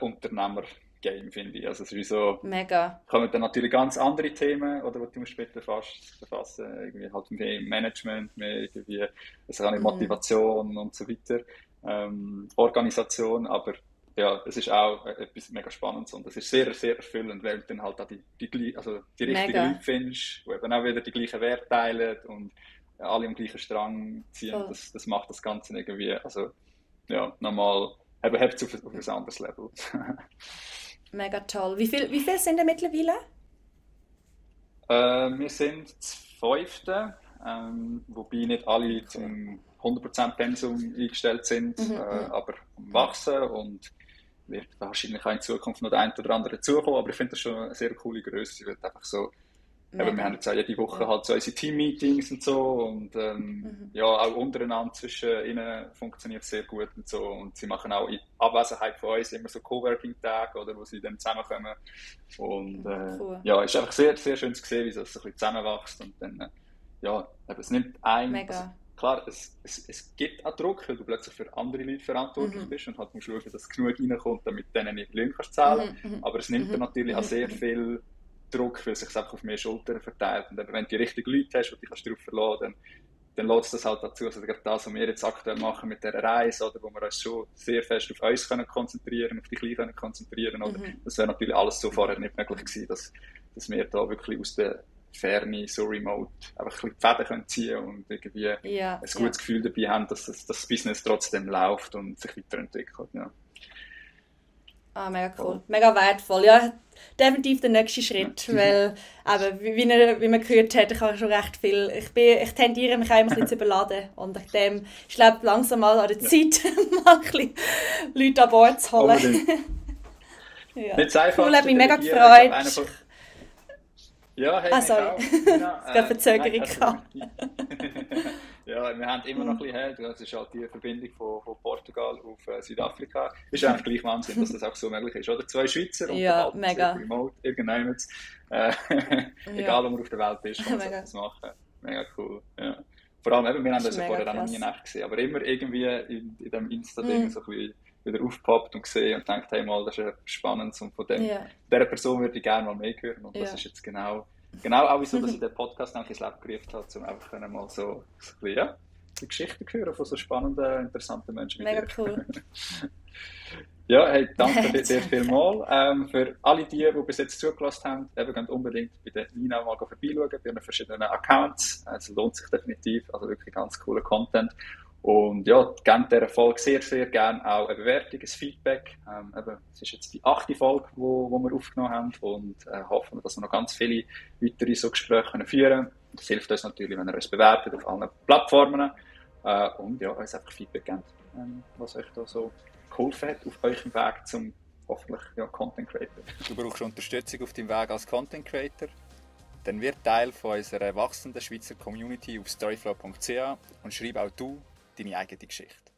S3: Unternehmer-Game, finde ich. Also es ist wie so,
S1: mega.
S3: Kommen dann natürlich ganz andere Themen, oder die du später befassen, irgendwie halt mehr Management, mehr irgendwie, also auch Motivation und so weiter, Organisation, aber ja, es ist auch etwas mega Spannendes und es ist sehr, sehr erfüllend, weil du dann halt auch die richtigen Leute findest, die eben auch wieder die gleichen Werte teilen und alle am gleichen Strang ziehen. Das macht das Ganze irgendwie, also ja, nochmal, hebt es auf ein anderes Level.
S1: Mega toll. Wie viel sind denn mittlerweile?
S3: Wir sind das 5., wobei nicht alle zum 100% Pensum eingestellt sind, aber wachsen und wird wahrscheinlich auch in Zukunft noch der ein oder andere dazukommen, aber ich finde das schon eine sehr coole Größe, weil du einfach so Aber wir haben jetzt auch jede Woche halt so unsere Team-Meetings und so und ja, auch untereinander zwischen ihnen funktioniert es sehr gut und so und sie machen auch in Abwesenheit von uns immer so Coworking-Tage, oder, wo sie dann zusammenkommen und
S1: Cool.
S3: ja, es ist einfach sehr, sehr schön zu sehen, wie das so ein bisschen zusammenwächst und dann, ja, eben, es nimmt ein, also,
S1: Mega.
S3: klar, es gibt auch Druck, weil du plötzlich für andere Leute verantwortlich bist und halt musst schauen, dass genug reinkommt, damit du denen nicht Löhne kannst zahlen. Aber es nimmt dir natürlich auch sehr viel Druck, weil es sich einfach auf mehr Schultern verteilt. Und wenn du die richtigen Leute hast, die dich darauf verlassen dann lässt es das halt dazu. Also gerade das, was wir jetzt aktuell machen mit dieser Reise, oder, wo wir uns schon sehr fest auf uns können konzentrieren, auf die Kleinen können konzentrieren. Oder, das wäre natürlich alles so vorher nicht möglich gewesen, dass wir da wirklich aus der Ferne, so remote, einfach ein bisschen die Fäden können ziehen und irgendwie ein gutes Gefühl dabei haben, dass das Business trotzdem läuft und sich weiterentwickelt. Ja.
S1: Ah, mega cool. Mega wertvoll. Ja, definitiv der nächste Schritt, weil aber wie man gehört hat, ich habe schon recht viel, ich tendiere mich auch immer ein bisschen zu überladen und nach dem, ich glaube, langsam mal an der Zeit, mal ein bisschen Leute an Bord zu holen.
S3: Ja. Nicht einfach.
S1: Cool, hat mich mega gefreut.
S3: Ja, hey,
S1: sorry. Es gab Verzögerung.
S3: Ja, wir haben immer noch ein bisschen, das ist halt die Verbindung von Portugal auf Südafrika. Ist eigentlich gleich Wahnsinn, dass das auch so möglich ist. Oder 2 Schweizer und
S1: ja, mega.
S3: Remote, irgendwann egal wo man auf der Welt ist, kann man das machen. Mega cool. Ja. Vor allem, wir haben das ja vorher auch noch nie echt gesehen, aber immer irgendwie in diesem Insta-Ding so ein bisschen wieder aufgepoppt und gesehen und gedacht, hey mal, das ist spannend und von dieser Person würde ich gerne mal mehr hören und das ist jetzt genau auch wieso, dass ich den Podcast ins Leben gerufen habe, um einfach mal so ein bisschen, die Geschichten zu hören von so spannenden, interessanten Menschen wie
S1: mega
S3: dir.
S1: Cool.
S3: Ja, hey, danke dir sehr vielmals. Für alle die bis jetzt zugelassen haben, könnt unbedingt bei der Nina mal vorbeischauen, bei den verschiedenen Accounts. Es lohnt sich definitiv, also wirklich ganz cooler Content. Und ja, gebt dieser Folge sehr, sehr gerne auch eine Bewertung, ein Feedback. Es ist jetzt die 8. Folge, die wir aufgenommen haben und hoffen, dass wir noch ganz viele weitere so Gespräche führen können. Das hilft uns natürlich, wenn ihr uns bewertet auf allen Plattformen und ja, uns einfach Feedback gebt, was euch da so geholfen hat auf eurem Weg zum hoffentlich Content Creator.
S2: Du brauchst Unterstützung auf deinem Weg als Content Creator? Dann wird Teil von unserer wachsenden Schweizer Community auf storyflow.ch und schreib auch du deine eigene Geschichte.